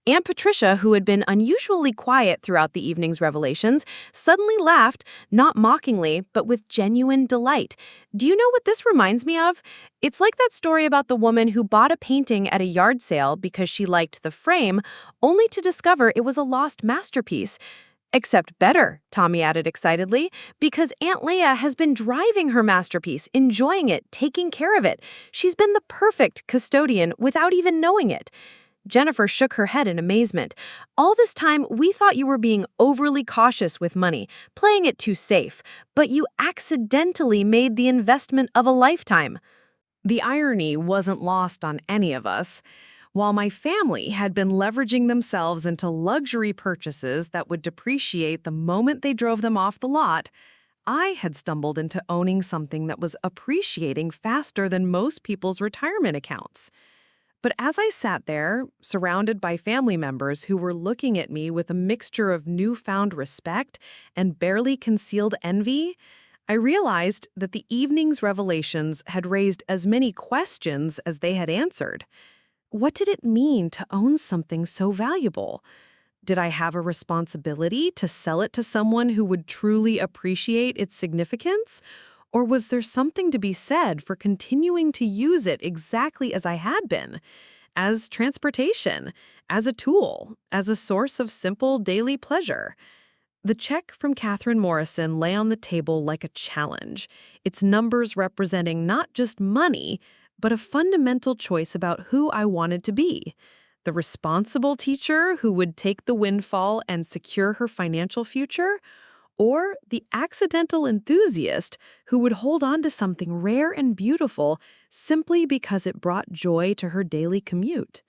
Aunt Patricia, who had been unusually quiet throughout the evening's revelations, suddenly laughed, not mockingly, but with genuine delight. Do you know what this reminds me of? It's like that story about the woman who bought a painting at a yard sale because she liked the frame, only to discover it was a lost masterpiece. Except better, Tommy added excitedly, because Aunt Leah has been driving her masterpiece, enjoying it, taking care of it. She's been the perfect custodian without even knowing it. Jennifer shook her head in amazement. All this time, we thought you were being overly cautious with money, playing it too safe, but you accidentally made the investment of a lifetime. The irony wasn't lost on any of us. While my family had been leveraging themselves into luxury purchases that would depreciate the moment they drove them off the lot, I had stumbled into owning something that was appreciating faster than most people's retirement accounts. But as I sat there, surrounded by family members who were looking at me with a mixture of newfound respect and barely concealed envy, I realized that the evening's revelations had raised as many questions as they had answered. What did it mean to own something so valuable? Did I have a responsibility to sell it to someone who would truly appreciate its significance? Or was there something to be said for continuing to use it exactly as I had been? As transportation, as a tool, as a source of simple daily pleasure? The check from Catherine Morrison lay on the table like a challenge, its numbers representing not just money, but a fundamental choice about who I wanted to be. The responsible teacher who would take the windfall and secure her financial future? Or the accidental enthusiast who would hold on to something rare and beautiful simply because it brought joy to her daily commute.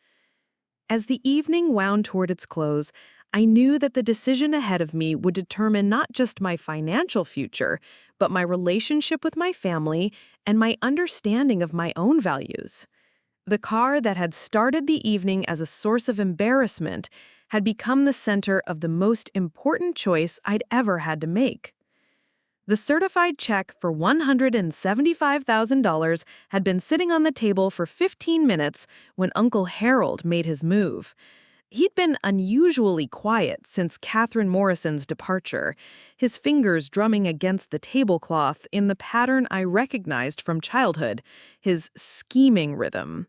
As the evening wound toward its close, I knew that the decision ahead of me would determine not just my financial future, but my relationship with my family and my understanding of my own values. The car that had started the evening as a source of embarrassment had become the center of the most important choice I'd ever had to make. The certified check for $175,000 had been sitting on the table for 15 minutes when Uncle Harold made his move. He'd been unusually quiet since Catherine Morrison's departure, his fingers drumming against the tablecloth in the pattern I recognized from childhood, his scheming rhythm.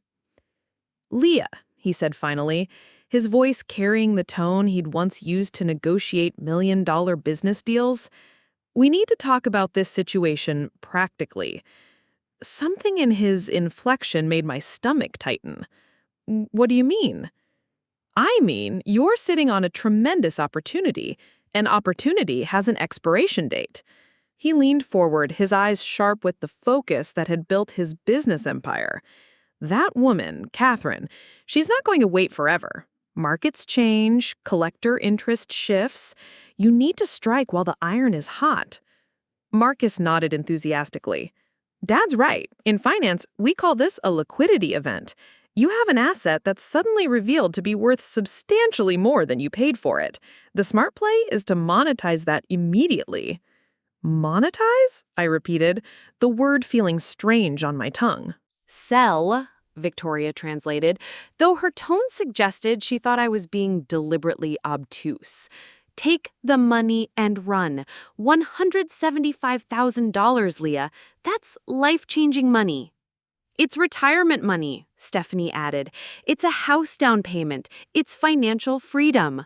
"Leah," he said finally, his voice carrying the tone he'd once used to negotiate million-dollar business deals, "we need to talk about this situation practically." Something in his inflection made my stomach tighten. "What do you mean?" "I mean, you're sitting on a tremendous opportunity. An opportunity has an expiration date." He leaned forward, his eyes sharp with the focus that had built his business empire. "That woman, Catherine, she's not going to wait forever. Markets change, collector interest shifts. You need to strike while the iron is hot." Marcus nodded enthusiastically. "Dad's right. In finance, we call this a liquidity event. You have an asset that's suddenly revealed to be worth substantially more than you paid for it. The smart play is to monetize that immediately." "Monetize?" I repeated, the word feeling strange on my tongue. "Sell," Victoria translated, though her tone suggested she thought I was being deliberately obtuse. "Take the money and run. $175,000, Leah. That's life-changing money." "It's retirement money," Stephanie added. "It's a house down payment. It's financial freedom."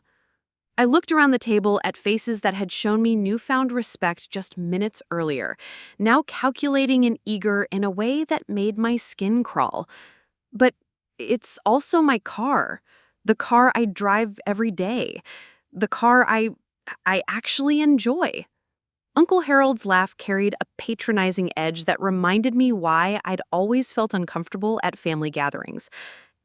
I looked around the table at faces that had shown me newfound respect just minutes earlier, now calculating and eager in a way that made my skin crawl. But it's also my car. The car I drive every day. The car I actually enjoy. Uncle Harold's laugh carried a patronizing edge that reminded me why I'd always felt uncomfortable at family gatherings.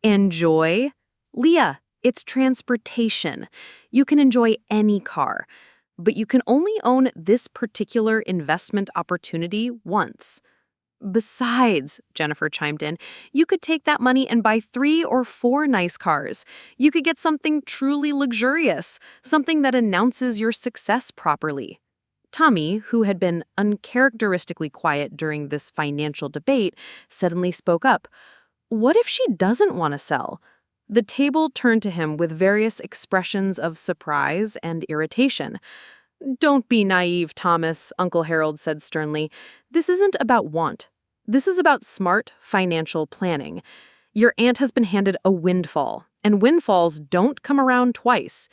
Enjoy? Leah, it's transportation. You can enjoy any car, but you can only own this particular investment opportunity once. Besides, Jennifer chimed in, you could take that money and buy 3 or 4 nice cars. You could get something truly luxurious, something that announces your success properly. Tommy, who had been uncharacteristically quiet during this financial debate, suddenly spoke up. What if she doesn't want to sell? The table turned to him with various expressions of surprise and irritation. Don't be naive, Thomas, Uncle Harold said sternly. This isn't about want. This is about smart financial planning. Your aunt has been handed a windfall, and windfalls don't come around twice.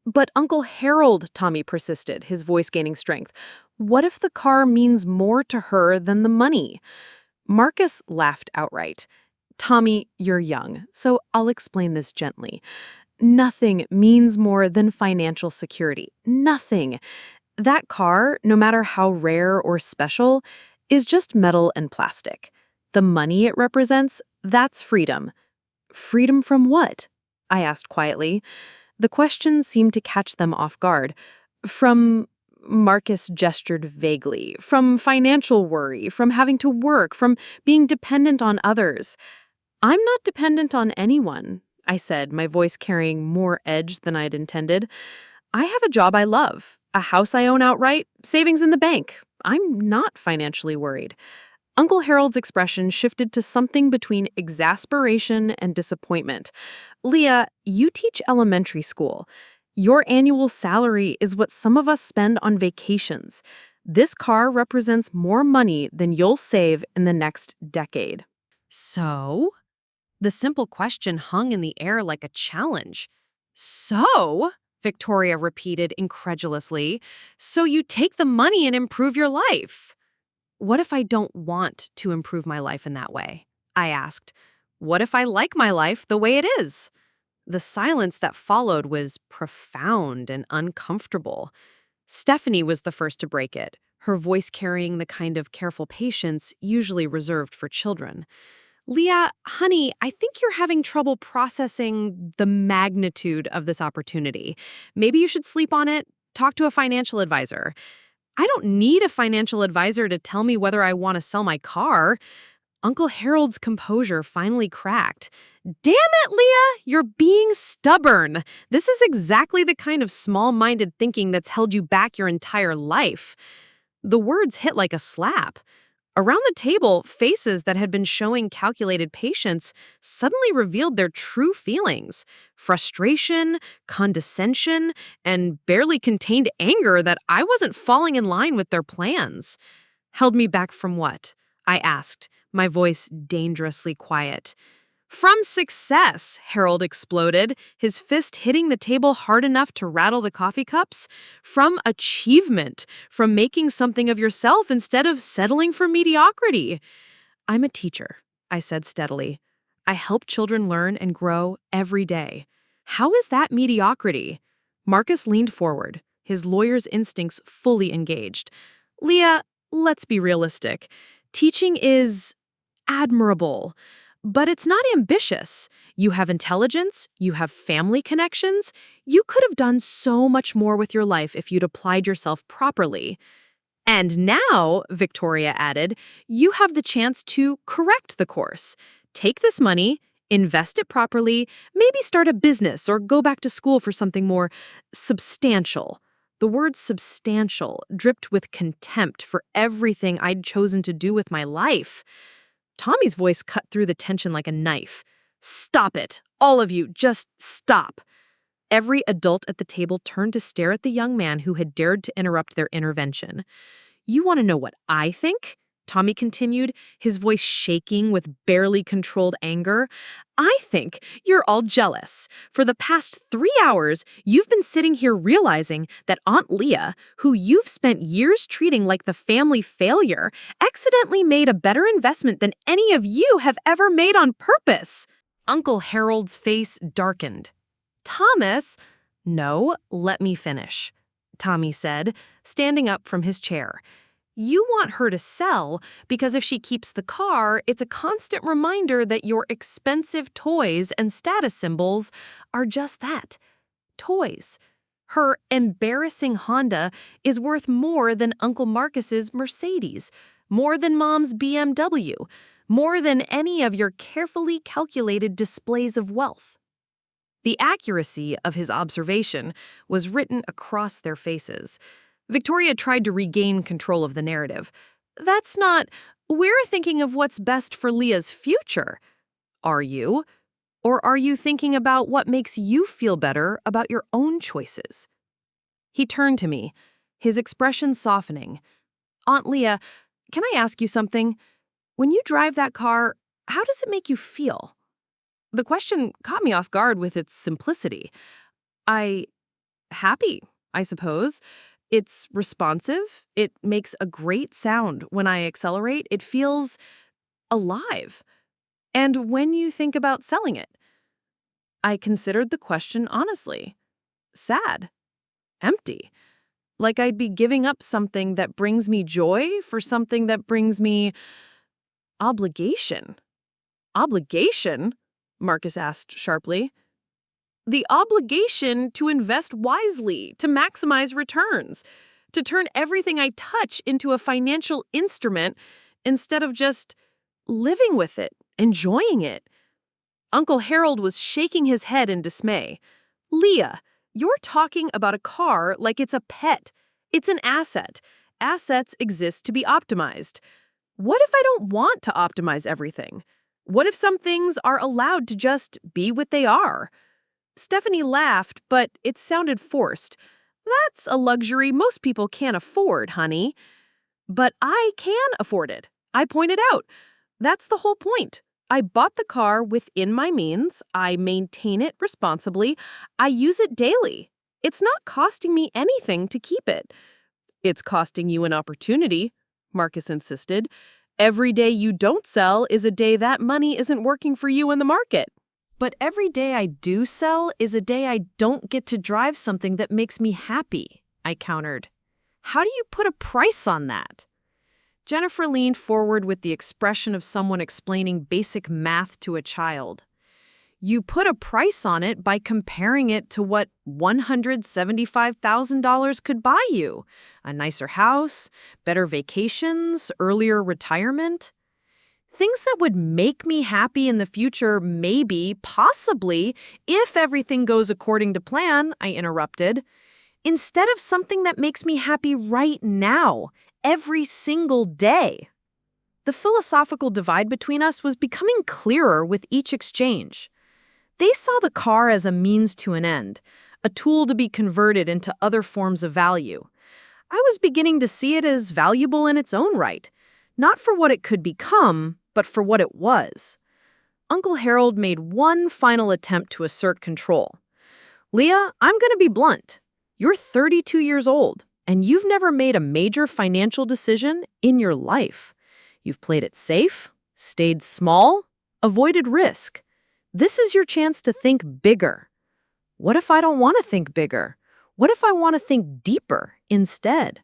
But Uncle Harold, Tommy persisted, his voice gaining strength. What if the car means more to her than the money? Marcus laughed outright. Tommy, you're young, so I'll explain this gently. Nothing means more than financial security. Nothing. That car, no matter how rare or special, is just metal and plastic. The money it represents, that's freedom. Freedom from what? I asked quietly. The question seemed to catch them off guard. From, Marcus gestured vaguely, from financial worry, from having to work, from being dependent on others. I'm not dependent on anyone, I said, my voice carrying more edge than I'd intended. I have a job I love, a house I own outright, savings in the bank. I'm not financially worried. Uncle Harold's expression shifted to something between exasperation and disappointment. Leah, you teach elementary school. Your annual salary is what some of us spend on vacations. This car represents more money than you'll save in the next decade. So? The simple question hung in the air like a challenge. So? Victoria repeated incredulously. So you take the money and improve your life? What if I don't want to improve my life in that way? I asked. What if I like my life the way it is? The silence that followed was profound and uncomfortable. Stephanie was the first to break it, her voice carrying the kind of careful patience usually reserved for children. Leah, honey, I think you're having trouble processing the magnitude of this opportunity. Maybe you should sleep on it, talk to a financial advisor. I don't need a financial advisor to tell me whether I want to sell my car. Uncle Harold's composure finally cracked. Damn it, Leah! You're being stubborn. This is exactly the kind of small-minded thinking that's held you back your entire life. The words hit like a slap. Around the table, faces that had been showing calculated patience suddenly revealed their true feelings. Frustration, condescension, and barely contained anger that I wasn't falling in line with their plans. Held me back from what? I asked, my voice dangerously quiet. From success, Harold exploded, his fist hitting the table hard enough to rattle the coffee cups. From achievement, from making something of yourself instead of settling for mediocrity. I'm a teacher, I said steadily. I help children learn and grow every day. How is that mediocrity? Marcus leaned forward, his lawyer's instincts fully engaged. Leah, let's be realistic. Teaching is admirable. But it's not ambitious. You have intelligence, you have family connections. You could have done so much more with your life if you'd applied yourself properly. And now, Victoria added, you have the chance to correct the course. Take this money, invest it properly, maybe start a business or go back to school for something more substantial. The word substantial dripped with contempt for everything I'd chosen to do with my life. Tommy's voice cut through the tension like a knife. Stop it. All of you, just stop. Every adult at the table turned to stare at the young man who had dared to interrupt their intervention. You want to know what I think? Tommy continued, his voice shaking with barely controlled anger. I think you're all jealous. For the past 3 hours, you've been sitting here realizing that Aunt Leah, who you've spent years treating like the family failure, accidentally made a better investment than any of you have ever made on purpose. Uncle Harold's face darkened. Thomas, no, let me finish, Tommy said, standing up from his chair. You want her to sell because if she keeps the car, it's a constant reminder that your expensive toys and status symbols are just that, toys. Her embarrassing Honda is worth more than Uncle Marcus's Mercedes, more than Mom's BMW, more than any of your carefully calculated displays of wealth. The accuracy of his observation was written across their faces. Victoria tried to regain control of the narrative. That's not, we're thinking of what's best for Leah's future. Are you? Or are you thinking about what makes you feel better about your own choices? He turned to me, his expression softening. Aunt Leah, can I ask you something? When you drive that car, how does it make you feel? The question caught me off guard with its simplicity. Happy, I suppose. It's responsive. It makes a great sound when I accelerate. It feels alive. And when you think about selling it? I considered the question honestly. Sad. Empty. Like I'd be giving up something that brings me joy for something that brings me obligation. Obligation? Marcus asked sharply. The obligation to invest wisely, to maximize returns, to turn everything I touch into a financial instrument instead of just living with it, enjoying it. Uncle Harold was shaking his head in dismay. Leah, you're talking about a car like it's a pet. It's an asset. Assets exist to be optimized. What if I don't want to optimize everything? What if some things are allowed to just be what they are? Stephanie laughed, but it sounded forced. That's a luxury most people can't afford, honey. But I can afford it, I pointed out. That's the whole point. I bought the car within my means. I maintain it responsibly. I use it daily. It's not costing me anything to keep it. It's costing you an opportunity, Marcus insisted. Every day you don't sell is a day that money isn't working for you in the market. But every day I do sell is a day I don't get to drive something that makes me happy, I countered. How do you put a price on that? Jennifer leaned forward with the expression of someone explaining basic math to a child. You put a price on it by comparing it to what $175,000 could buy you. A nicer house, better vacations, earlier retirement. Things that would make me happy in the future, maybe, possibly, if everything goes according to plan, I interrupted. Instead of something that makes me happy right now, every single day. The philosophical divide between us was becoming clearer with each exchange. They saw the car as a means to an end, a tool to be converted into other forms of value. I was beginning to see it as valuable in its own right, not for what it could become, but for what it was. Uncle Harold made one final attempt to assert control. Leah, I'm going to be blunt. You're 32 years old, and you've never made a major financial decision in your life. You've played it safe, stayed small, avoided risk. This is your chance to think bigger. What if I don't want to think bigger? What if I want to think deeper instead?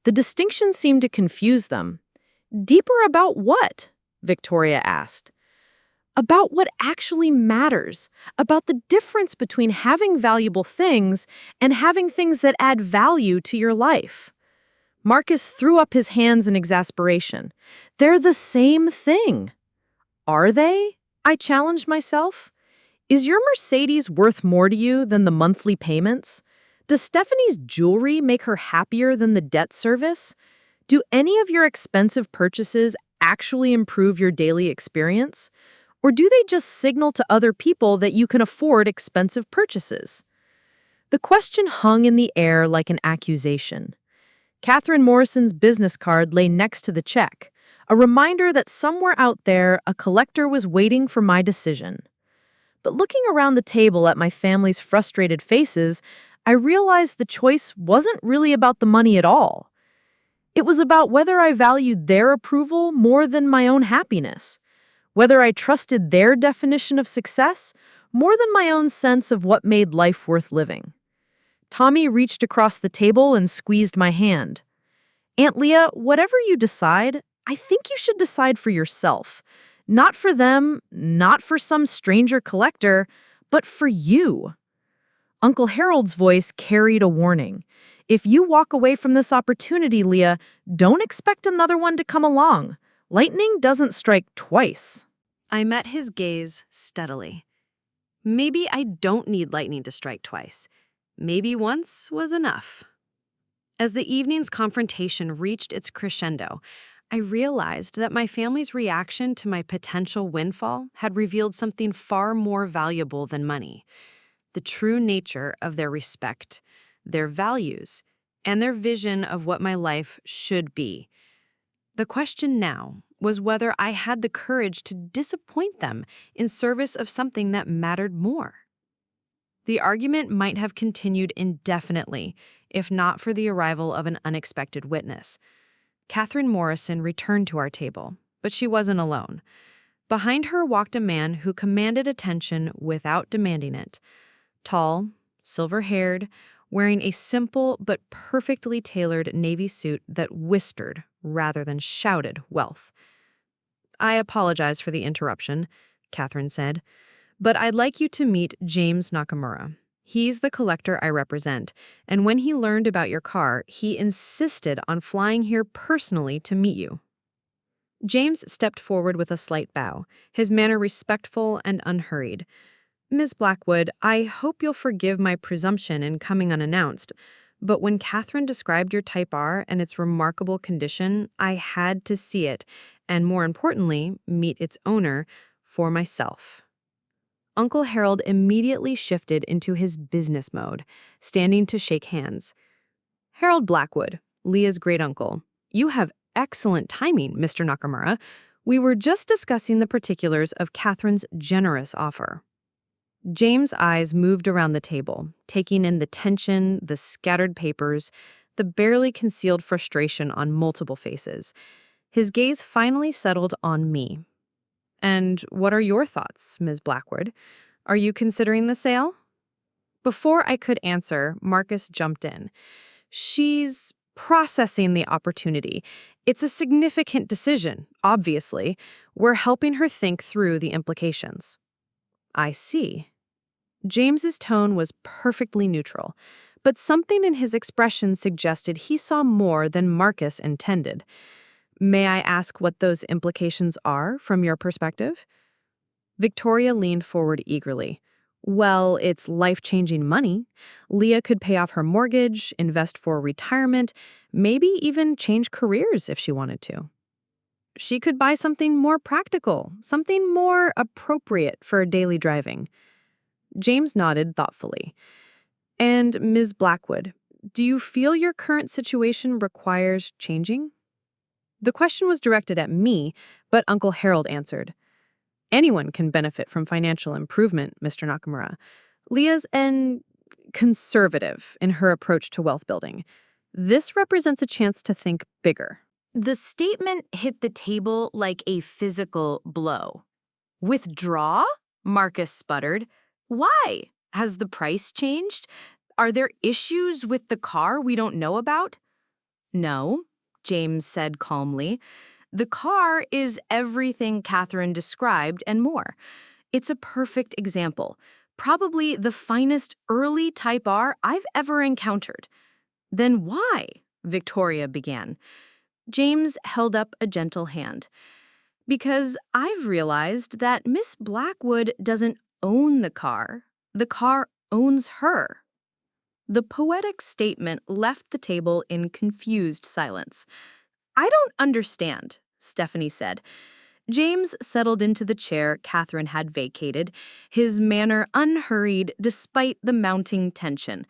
The distinction seemed to confuse them. Deeper about what? Victoria asked. About what actually matters, about the difference between having valuable things and having things that add value to your life. Marcus threw up his hands in exasperation. They're the same thing. Are they? I challenged myself. Is your Mercedes worth more to you than the monthly payments? Does Stephanie's jewelry make her happier than the debt service? Do any of your expensive purchases actually improve your daily experience? Or do they just signal to other people that you can afford expensive purchases? The question hung in the air like an accusation. Catherine Morrison's business card lay next to the check, a reminder that somewhere out there a collector was waiting for my decision. But looking around the table at my family's frustrated faces, I realized the choice wasn't really about the money at all. It was about whether I valued their approval more than my own happiness, whether I trusted their definition of success more than my own sense of what made life worth living. Tommy reached across the table and squeezed my hand. Aunt Leah, whatever you decide, I think you should decide for yourself. Not for them, not for some stranger collector, but for you. Uncle Harold's voice carried a warning. If you walk away from this opportunity, Leah, don't expect another one to come along. Lightning doesn't strike twice. I met his gaze steadily. Maybe I don't need lightning to strike twice. Maybe once was enough. As the evening's confrontation reached its crescendo, I realized that my family's reaction to my potential windfall had revealed something far more valuable than money: the true nature of their respect, their values, and their vision of what my life should be. The question now was whether I had the courage to disappoint them in service of something that mattered more. The argument might have continued indefinitely, if not for the arrival of an unexpected witness. Catherine Morrison returned to our table, but she wasn't alone. Behind her walked a man who commanded attention without demanding it. Tall, silver-haired, wearing a simple but perfectly tailored navy suit that whispered rather than shouted wealth. "I apologize for the interruption," Catherine said, "but I'd like you to meet James Nakamura. He's the collector I represent, and when he learned about your car, he insisted on flying here personally to meet you." James stepped forward with a slight bow, his manner respectful and unhurried. "Ms. Blackwood, I hope you'll forgive my presumption in coming unannounced, but when Catherine described your Type R and its remarkable condition, I had to see it, and more importantly, meet its owner for myself." Uncle Harold immediately shifted into his business mode, standing to shake hands. "Harold Blackwood, Leah's great-uncle. You have excellent timing, Mr. Nakamura. We were just discussing the particulars of Catherine's generous offer." James' eyes moved around the table, taking in the tension, the scattered papers, the barely concealed frustration on multiple faces. His gaze finally settled on me. "And what are your thoughts, Ms. Blackwood? Are you considering the sale?" Before I could answer, Marcus jumped in. "She's processing the opportunity. It's a significant decision, obviously. We're helping her think through the implications." "I see." James's tone was perfectly neutral, but something in his expression suggested he saw more than Marcus intended. "May I ask what those implications are from your perspective?" Victoria leaned forward eagerly. "Well, it's life-changing money. Leah could pay off her mortgage, invest for retirement, maybe even change careers if she wanted to. She could buy something more practical, something more appropriate for daily driving." James nodded thoughtfully. "And Ms. Blackwood, do you feel your current situation requires changing?" The question was directed at me, but Uncle Harold answered. "Anyone can benefit from financial improvement, Mr. Nakamura. Leah's an conservative in her approach to wealth building. This represents a chance to think bigger." The statement hit the table like a physical blow. "Withdraw?" Marcus sputtered. "Why? Has the price changed? Are there issues with the car we don't know about?" "No," James said calmly. "The car is everything Catherine described and more. It's a perfect example, probably the finest early Type R I've ever encountered." "Then why?" Victoria began. James held up a gentle hand. "Because I've realized that Miss Blackwood doesn't own the car owns her." The poetic statement left the table in confused silence. "I don't understand," Stephanie said. James settled into the chair Catherine had vacated, his manner unhurried despite the mounting tension.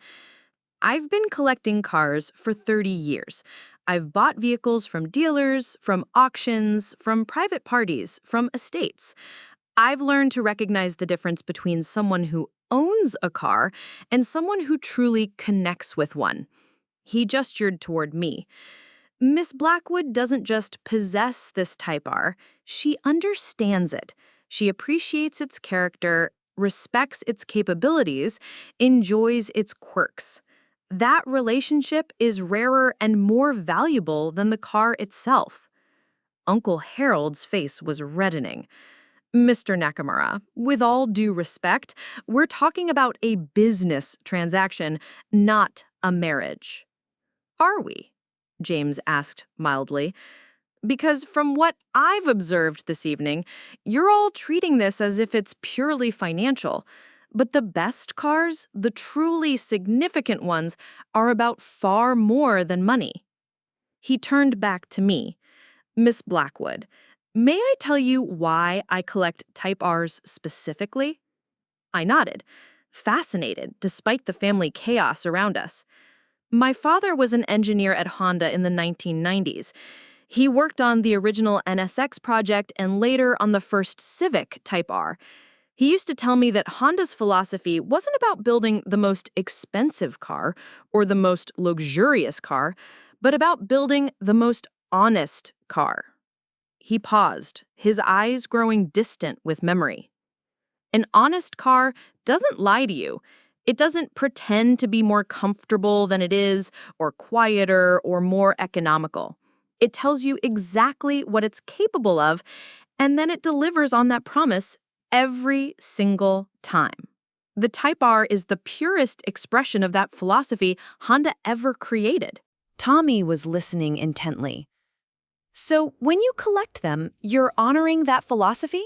"I've been collecting cars for 30 years. I've bought vehicles from dealers, from auctions, from private parties, from estates. I've learned to recognize the difference between someone who owns a car and someone who truly connects with one. He gestured toward me. Miss Blackwood doesn't just possess this Type R, she understands it. She appreciates its character, respects its capabilities, enjoys its quirks. That relationship is rarer and more valuable than the car itself. Uncle Harold's face was reddening. Mr. Nakamura, with all due respect, we're talking about a business transaction, not a marriage. Are we? James asked mildly. Because from what I've observed this evening, you're all treating this as if it's purely financial. But the best cars, the truly significant ones, are about far more than money. He turned back to me. Miss Blackwood, may I tell you why I collect Type Rs specifically? I nodded, fascinated despite the family chaos around us. My father was an engineer at Honda in the 1990s. He worked on the original NSX project and later on the first Civic Type R. He used to tell me that Honda's philosophy wasn't about building the most expensive car or the most luxurious car, but about building the most honest car. He paused, his eyes growing distant with memory. An honest car doesn't lie to you. It doesn't pretend to be more comfortable than it is, or quieter, or more economical. It tells you exactly what it's capable of, and then it delivers on that promise every single time. The Type R is the purest expression of that philosophy Honda ever created. Tommy was listening intently. So, when you collect them, you're honoring that philosophy?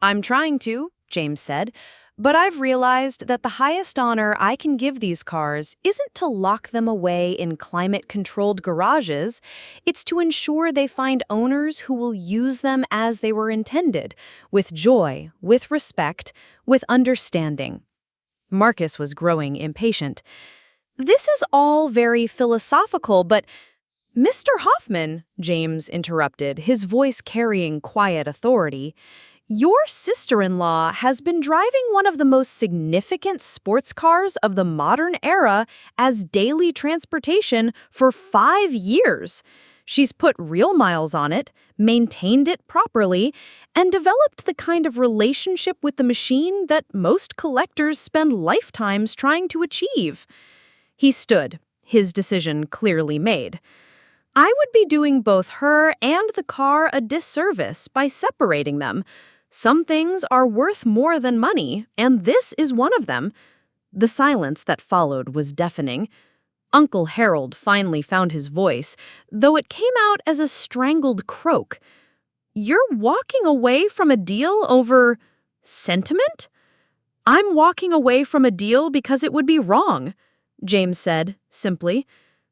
I'm trying to, James said, but I've realized that the highest honor I can give these cars isn't to lock them away in climate-controlled garages. It's to ensure they find owners who will use them as they were intended, with joy, with respect, with understanding. Marcus was growing impatient. This is all very philosophical, but Mr. Hoffman, James interrupted, his voice carrying quiet authority, your sister-in-law has been driving one of the most significant sports cars of the modern era as daily transportation for 5 years. She's put real miles on it, maintained it properly, and developed the kind of relationship with the machine that most collectors spend lifetimes trying to achieve. He stood, his decision clearly made. I would be doing both her and the car a disservice by separating them. Some things are worth more than money, and this is one of them. The silence that followed was deafening. Uncle Harold finally found his voice, though it came out as a strangled croak. You're walking away from a deal over sentiment? I'm walking away from a deal because it would be wrong, James said, simply.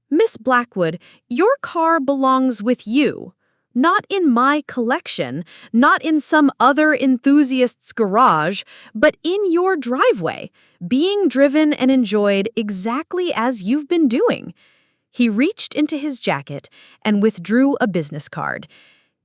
Miss Blackwood, your car belongs with you. Not in my collection, not in some other enthusiast's garage, but in your driveway, being driven and enjoyed exactly as you've been doing. He reached into his jacket and withdrew a business card.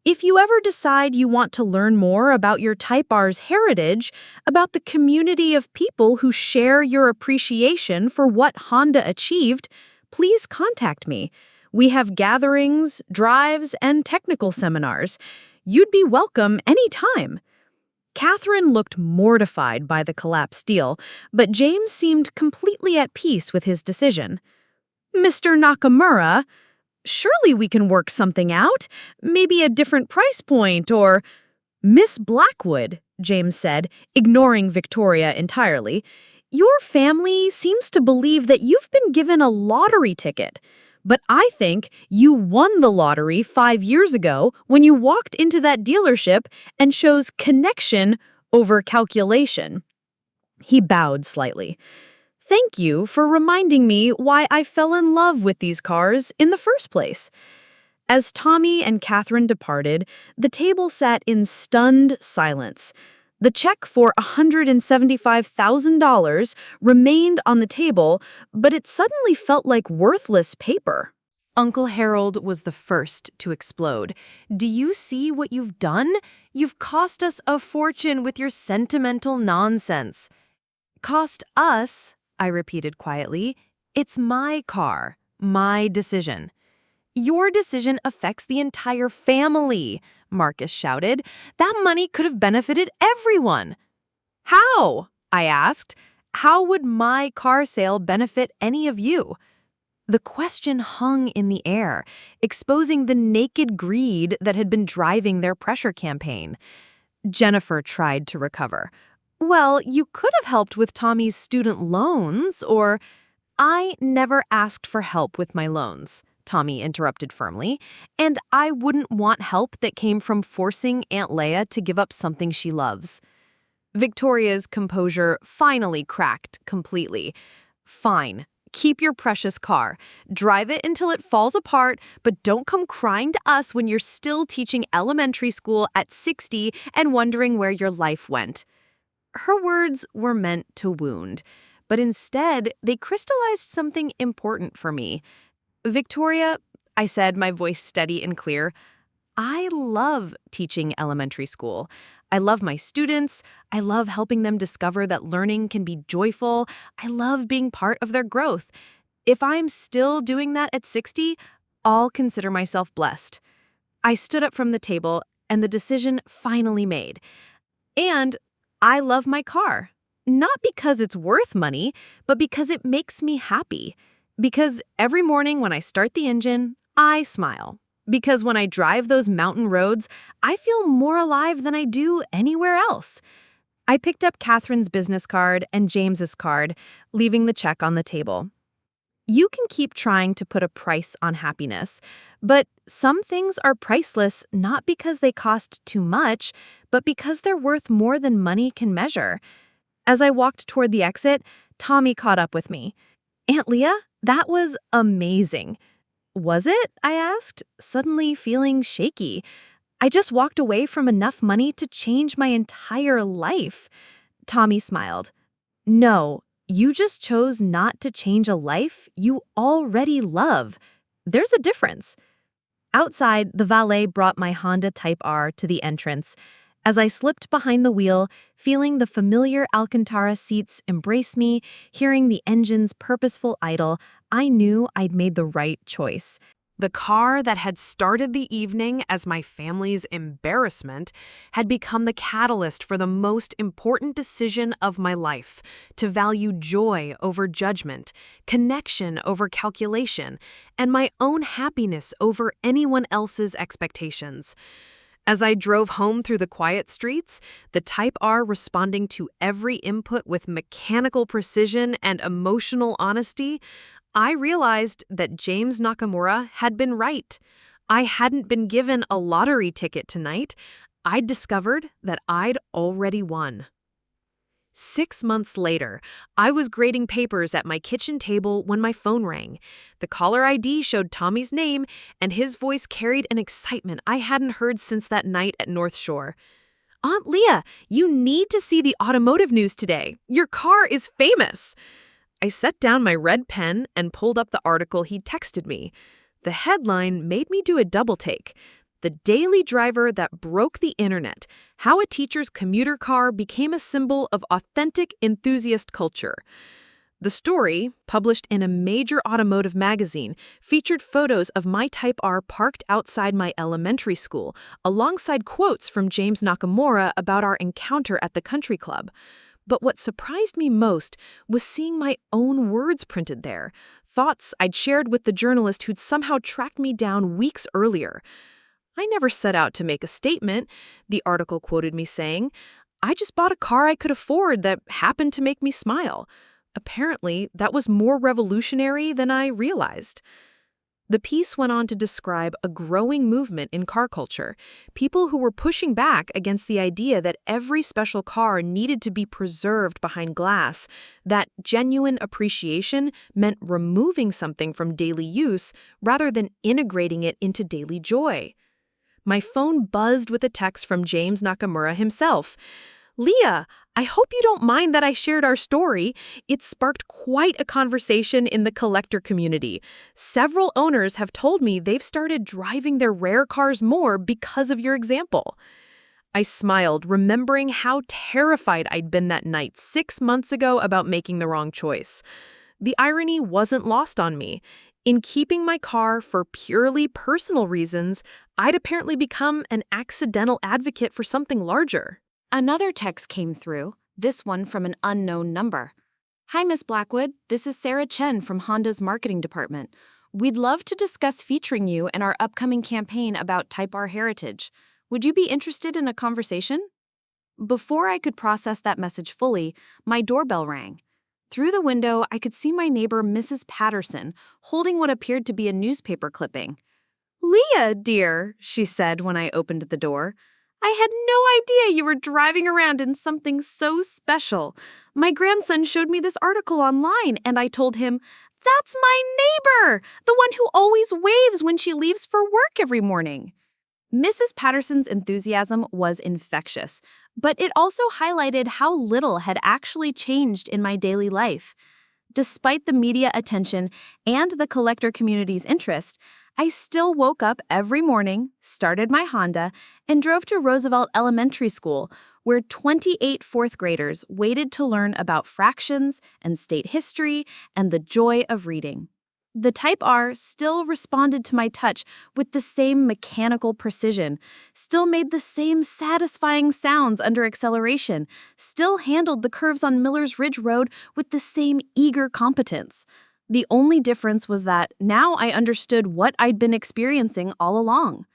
If you ever decide you want to learn more about your Type R's heritage, about the community of people who share your appreciation for what Honda achieved, please contact me. We have gatherings, drives, and technical seminars. You'd be welcome anytime. Catherine looked mortified by the collapsed deal, but James seemed completely at peace with his decision. Mr. Nakamura, surely we can work something out. Maybe a different price point or... Miss Blackwood, James said, ignoring Victoria entirely, your family seems to believe that you've been given a lottery ticket. But I think you won the lottery 5 years ago when you walked into that dealership and chose connection over calculation. He bowed slightly. Thank you for reminding me why I fell in love with these cars in the first place. As Tommy and Catherine departed, the table sat in stunned silence. The check for $175,000 remained on the table, but it suddenly felt like worthless paper. Uncle Harold was the first to explode. "Do you see what you've done? You've cost us a fortune with your sentimental nonsense." "Cost us?" I repeated quietly. "It's my car, my decision." "Your decision affects the entire family," Marcus shouted. "That money could have benefited everyone." "How?" I asked. "How would my car sale benefit any of you?" The question hung in the air, exposing the naked greed that had been driving their pressure campaign. Jennifer tried to recover. "Well, you could have helped with Tommy's student loans, or—" "I never asked for help with my loans," Tommy interrupted firmly, "and I wouldn't want help that came from forcing Aunt Leia to give up something she loves." Victoria's composure finally cracked completely. "Fine. Keep your precious car. Drive it until it falls apart, but don't come crying to us when you're still teaching elementary school at 60 and wondering where your life went." Her words were meant to wound, but instead they crystallized something important for me. "Victoria," I said, my voice steady and clear, "I love teaching elementary school. I love my students. I love helping them discover that learning can be joyful. I love being part of their growth. If I'm still doing that at 60, I'll consider myself blessed." I stood up from the table, and the decision finally made. And I love my car. Not because it's worth money, but because it makes me happy. Because every morning when I start the engine, I smile. Because when I drive those mountain roads, I feel more alive than I do anywhere else. I picked up Catherine's business card and James's card, leaving the check on the table. You can keep trying to put a price on happiness, but some things are priceless not because they cost too much, but because they're worth more than money can measure. As I walked toward the exit, Tommy caught up with me. "Aunt Leah, that was amazing." "Was it?" I asked, suddenly feeling shaky. "I just walked away from enough money to change my entire life." Tommy smiled. "No, you just chose not to change a life you already love. There's a difference." Outside, the valet brought my Honda Type R to the entrance. As I slipped behind the wheel, feeling the familiar Alcantara seats embrace me, hearing the engine's purposeful idle, I knew I'd made the right choice. The car that had started the evening as my family's embarrassment had become the catalyst for the most important decision of my life: to value joy over judgment, connection over calculation, and my own happiness over anyone else's expectations. As I drove home through the quiet streets, the Type R responding to every input with mechanical precision and emotional honesty, I realized that James Nakamura had been right. I hadn't been given a lottery ticket tonight. I'd discovered that I'd already won. 6 months later, I was grading papers at my kitchen table when my phone rang. The caller ID showed Tommy's name, and his voice carried an excitement I hadn't heard since that night at North Shore. "Aunt Leah, you need to see the automotive news today. Your car is famous." I set down my red pen and pulled up the article he'd texted me. The headline made me do a double take. "The daily driver that broke the internet: how a teacher's commuter car became a symbol of authentic enthusiast culture." The story, published in a major automotive magazine, featured photos of my Type R parked outside my elementary school, alongside quotes from James Nakamura about our encounter at the country club. But what surprised me most was seeing my own words printed there, thoughts I'd shared with the journalist who'd somehow tracked me down weeks earlier. "I never set out to make a statement," the article quoted me saying. "I just bought a car I could afford that happened to make me smile." Apparently, that was more revolutionary than I realized. The piece went on to describe a growing movement in car culture, people who were pushing back against the idea that every special car needed to be preserved behind glass, that genuine appreciation meant removing something from daily use rather than integrating it into daily joy. My phone buzzed with a text from James Nakamura himself. Leah, I hope you don't mind that I shared our story. It sparked quite a conversation in the collector community. Several owners have told me they've started driving their rare cars more because of your example. I smiled, remembering how terrified I'd been that night 6 months ago about making the wrong choice. The irony wasn't lost on me. In keeping my car for purely personal reasons, I'd apparently become an accidental advocate for something larger. Another text came through, this one from an unknown number. Hi, Miss Blackwood. This is Sarah Chen from Honda's marketing department. We'd love to discuss featuring you in our upcoming campaign about Type R heritage. Would you be interested in a conversation? Before I could process that message fully, my doorbell rang. Through the window, I could see my neighbor, Mrs. Patterson, holding what appeared to be a newspaper clipping. "Leah, dear," she said when I opened the door. "I had no idea you were driving around in something so special. My grandson showed me this article online, and I told him, 'That's my neighbor, the one who always waves when she leaves for work every morning.'" Mrs. Patterson's enthusiasm was infectious, but it also highlighted how little had actually changed in my daily life. Despite the media attention and the collector community's interest, I still woke up every morning, started my Honda, and drove to Roosevelt Elementary School, where 28 fourth graders waited to learn about fractions and state history and the joy of reading. The Type R still responded to my touch with the same mechanical precision, still made the same satisfying sounds under acceleration, still handled the curves on Miller's Ridge Road with the same eager competence. The only difference was that now I understood what I'd been experiencing all along.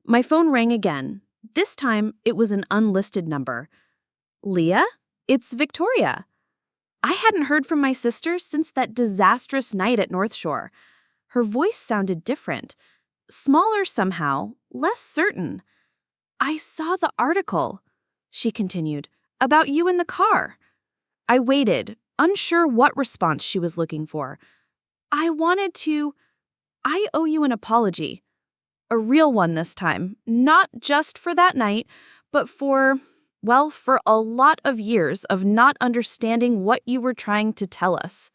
My phone rang again. This time, it was an unlisted number. "Leah? It's Victoria." I hadn't heard from my sister since that disastrous night at North Shore. Her voice sounded different, smaller somehow, less certain. "I saw the article," she continued, "about you in the car." I waited, unsure what response she was looking for. I owe you an apology. A real one this time, not just for that night, but for a lot of years of not understanding what you were trying to tell us.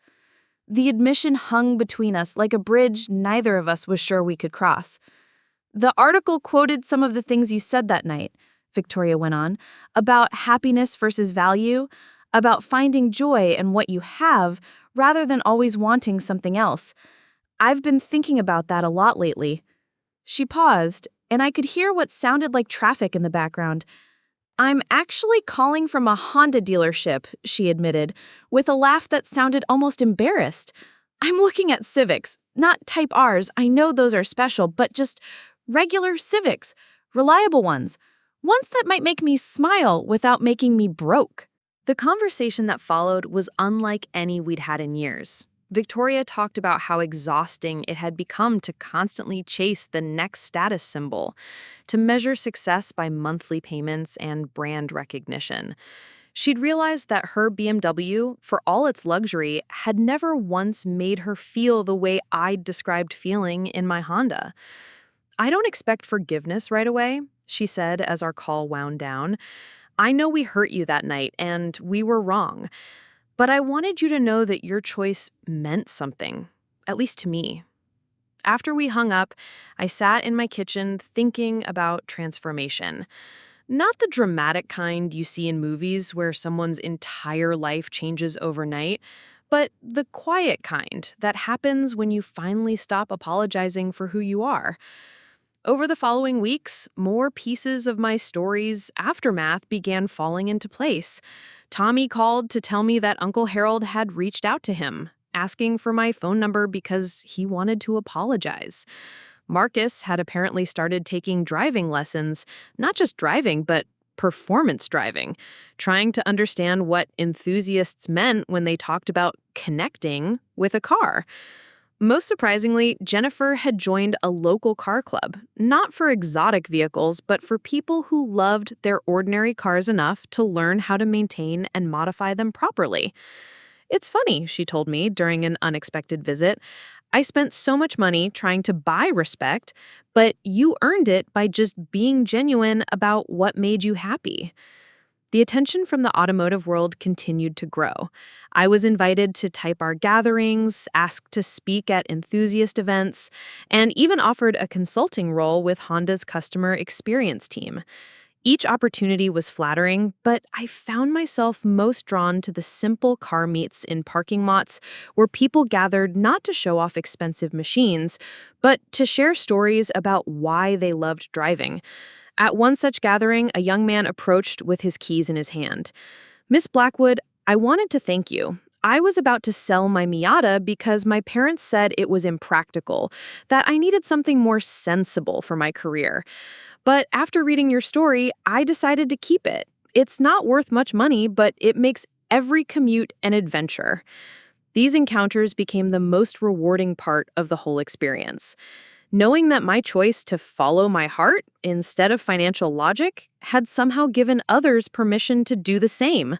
The admission hung between us like a bridge neither of us was sure we could cross. The article quoted some of the things you said that night, Victoria went on, about happiness versus value, about finding joy in what you have rather than always wanting something else. I've been thinking about that a lot lately. She paused, and I could hear what sounded like traffic in the background. "I'm actually calling from a Honda dealership," she admitted, with a laugh that sounded almost embarrassed. "I'm looking at Civics, not Type Rs. I know those are special, but just regular Civics, reliable ones that might make me smile without making me broke." The conversation that followed was unlike any we'd had in years. Victoria talked about how exhausting it had become to constantly chase the next status symbol, to measure success by monthly payments and brand recognition. She'd realized that her BMW, for all its luxury, had never once made her feel the way I'd described feeling in my Honda. "I don't expect forgiveness right away," she said as our call wound down. "I know we hurt you that night, and we were wrong. But I wanted you to know that your choice meant something, at least to me." After we hung up, I sat in my kitchen thinking about transformation. Not the dramatic kind you see in movies where someone's entire life changes overnight, but the quiet kind that happens when you finally stop apologizing for who you are. Over the following weeks, more pieces of my story's aftermath began falling into place. Tommy called to tell me that Uncle Harold had reached out to him, asking for my phone number because he wanted to apologize. Marcus had apparently started taking driving lessons, not just driving, but performance driving, trying to understand what enthusiasts meant when they talked about connecting with a car. Most surprisingly, Jennifer had joined a local car club, not for exotic vehicles, but for people who loved their ordinary cars enough to learn how to maintain and modify them properly. "It's funny," she told me during an unexpected visit. "I spent so much money trying to buy respect, but you earned it by just being genuine about what made you happy." The attention from the automotive world continued to grow. I was invited to type our gatherings, asked to speak at enthusiast events, and even offered a consulting role with Honda's customer experience team. Each opportunity was flattering, but I found myself most drawn to the simple car meets in parking lots where people gathered not to show off expensive machines, but to share stories about why they loved driving. At one such gathering, a young man approached with his keys in his hand. "Miss Blackwood, I wanted to thank you. I was about to sell my Miata because my parents said it was impractical, that I needed something more sensible for my career. But after reading your story, I decided to keep it. It's not worth much money, but it makes every commute an adventure." These encounters became the most rewarding part of the whole experience. Knowing that my choice to follow my heart instead of financial logic had somehow given others permission to do the same.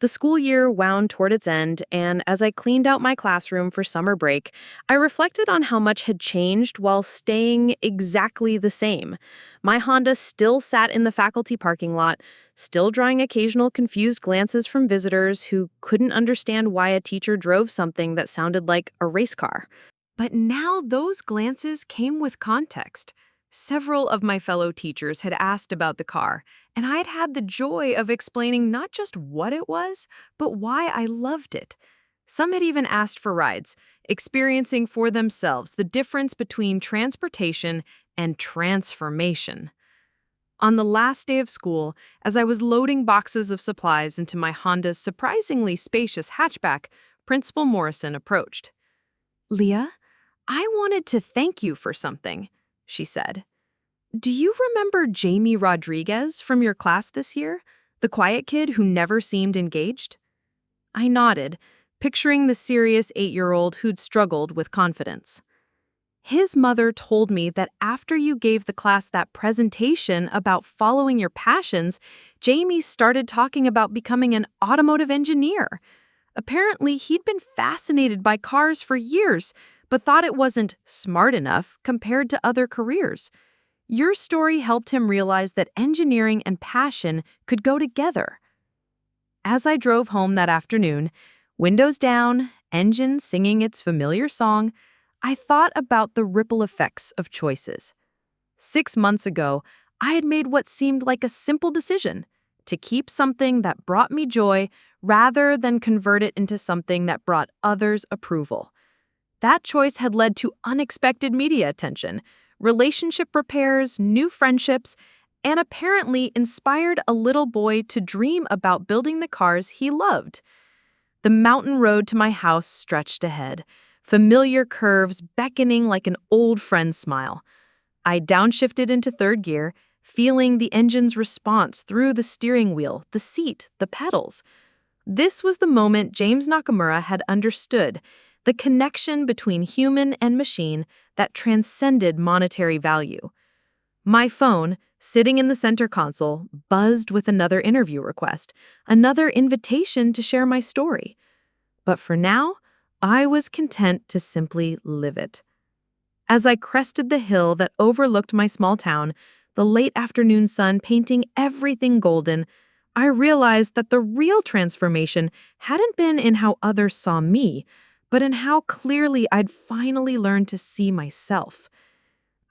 The school year wound toward its end, and as I cleaned out my classroom for summer break, I reflected on how much had changed while staying exactly the same. My Honda still sat in the faculty parking lot, still drawing occasional confused glances from visitors who couldn't understand why a teacher drove something that sounded like a race car. But now those glances came with context. Several of my fellow teachers had asked about the car, and I'd had the joy of explaining not just what it was, but why I loved it. Some had even asked for rides, experiencing for themselves the difference between transportation and transformation. On the last day of school, as I was loading boxes of supplies into my Honda's surprisingly spacious hatchback, Principal Morrison approached. "Leah, I wanted to thank you for something," she said. "Do you remember Jamie Rodriguez from your class this year? The quiet kid who never seemed engaged?" I nodded, picturing the serious 8-year-old who'd struggled with confidence. "His mother told me that after you gave the class that presentation about following your passions, Jamie started talking about becoming an automotive engineer. Apparently, he'd been fascinated by cars for years, but thought it wasn't smart enough compared to other careers. Your story helped him realize that engineering and passion could go together." As I drove home that afternoon, windows down, engine singing its familiar song, I thought about the ripple effects of choices. 6 months ago, I had made what seemed like a simple decision: to keep something that brought me joy rather than convert it into something that brought others approval. That choice had led to unexpected media attention, relationship repairs, new friendships, and apparently inspired a little boy to dream about building the cars he loved. The mountain road to my house stretched ahead, familiar curves beckoning like an old friend's smile. I downshifted into third gear, feeling the engine's response through the steering wheel, the seat, the pedals. This was the moment James Nakamura had understood, the connection between human and machine that transcended monetary value. My phone, sitting in the center console, buzzed with another interview request, another invitation to share my story. But for now, I was content to simply live it. As I crested the hill that overlooked my small town, the late afternoon sun painting everything golden, I realized that the real transformation hadn't been in how others saw me, but in how clearly I'd finally learned to see myself.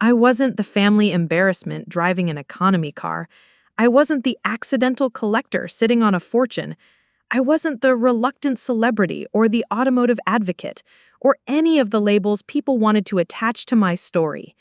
I wasn't the family embarrassment driving an economy car. I wasn't the accidental collector sitting on a fortune. I wasn't the reluctant celebrity or the automotive advocate, or any of the labels people wanted to attach to my story.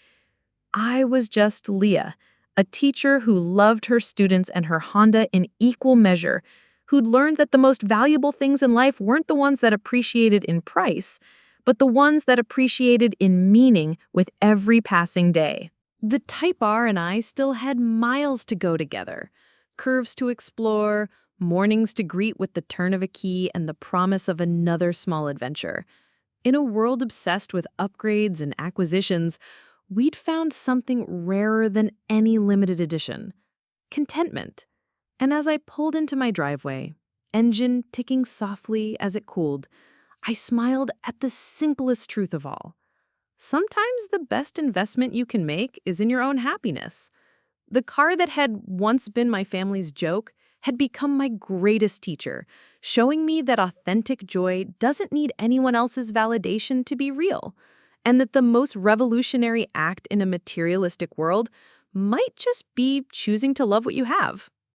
I was just Leah, a teacher who loved her students and her Honda in equal measure, who'd learned that the most valuable things in life weren't the ones that appreciated in price, but the ones that appreciated in meaning with every passing day. The Type R and I still had miles to go together, curves to explore, mornings to greet with the turn of a key and the promise of another small adventure. In a world obsessed with upgrades and acquisitions, we'd found something rarer than any limited edition: contentment. And as I pulled into my driveway, engine ticking softly as it cooled, I smiled at the simplest truth of all. Sometimes the best investment you can make is in your own happiness. The car that had once been my family's joke had become my greatest teacher, showing me that authentic joy doesn't need anyone else's validation to be real, and that the most revolutionary act in a materialistic world might just be choosing to love what you have.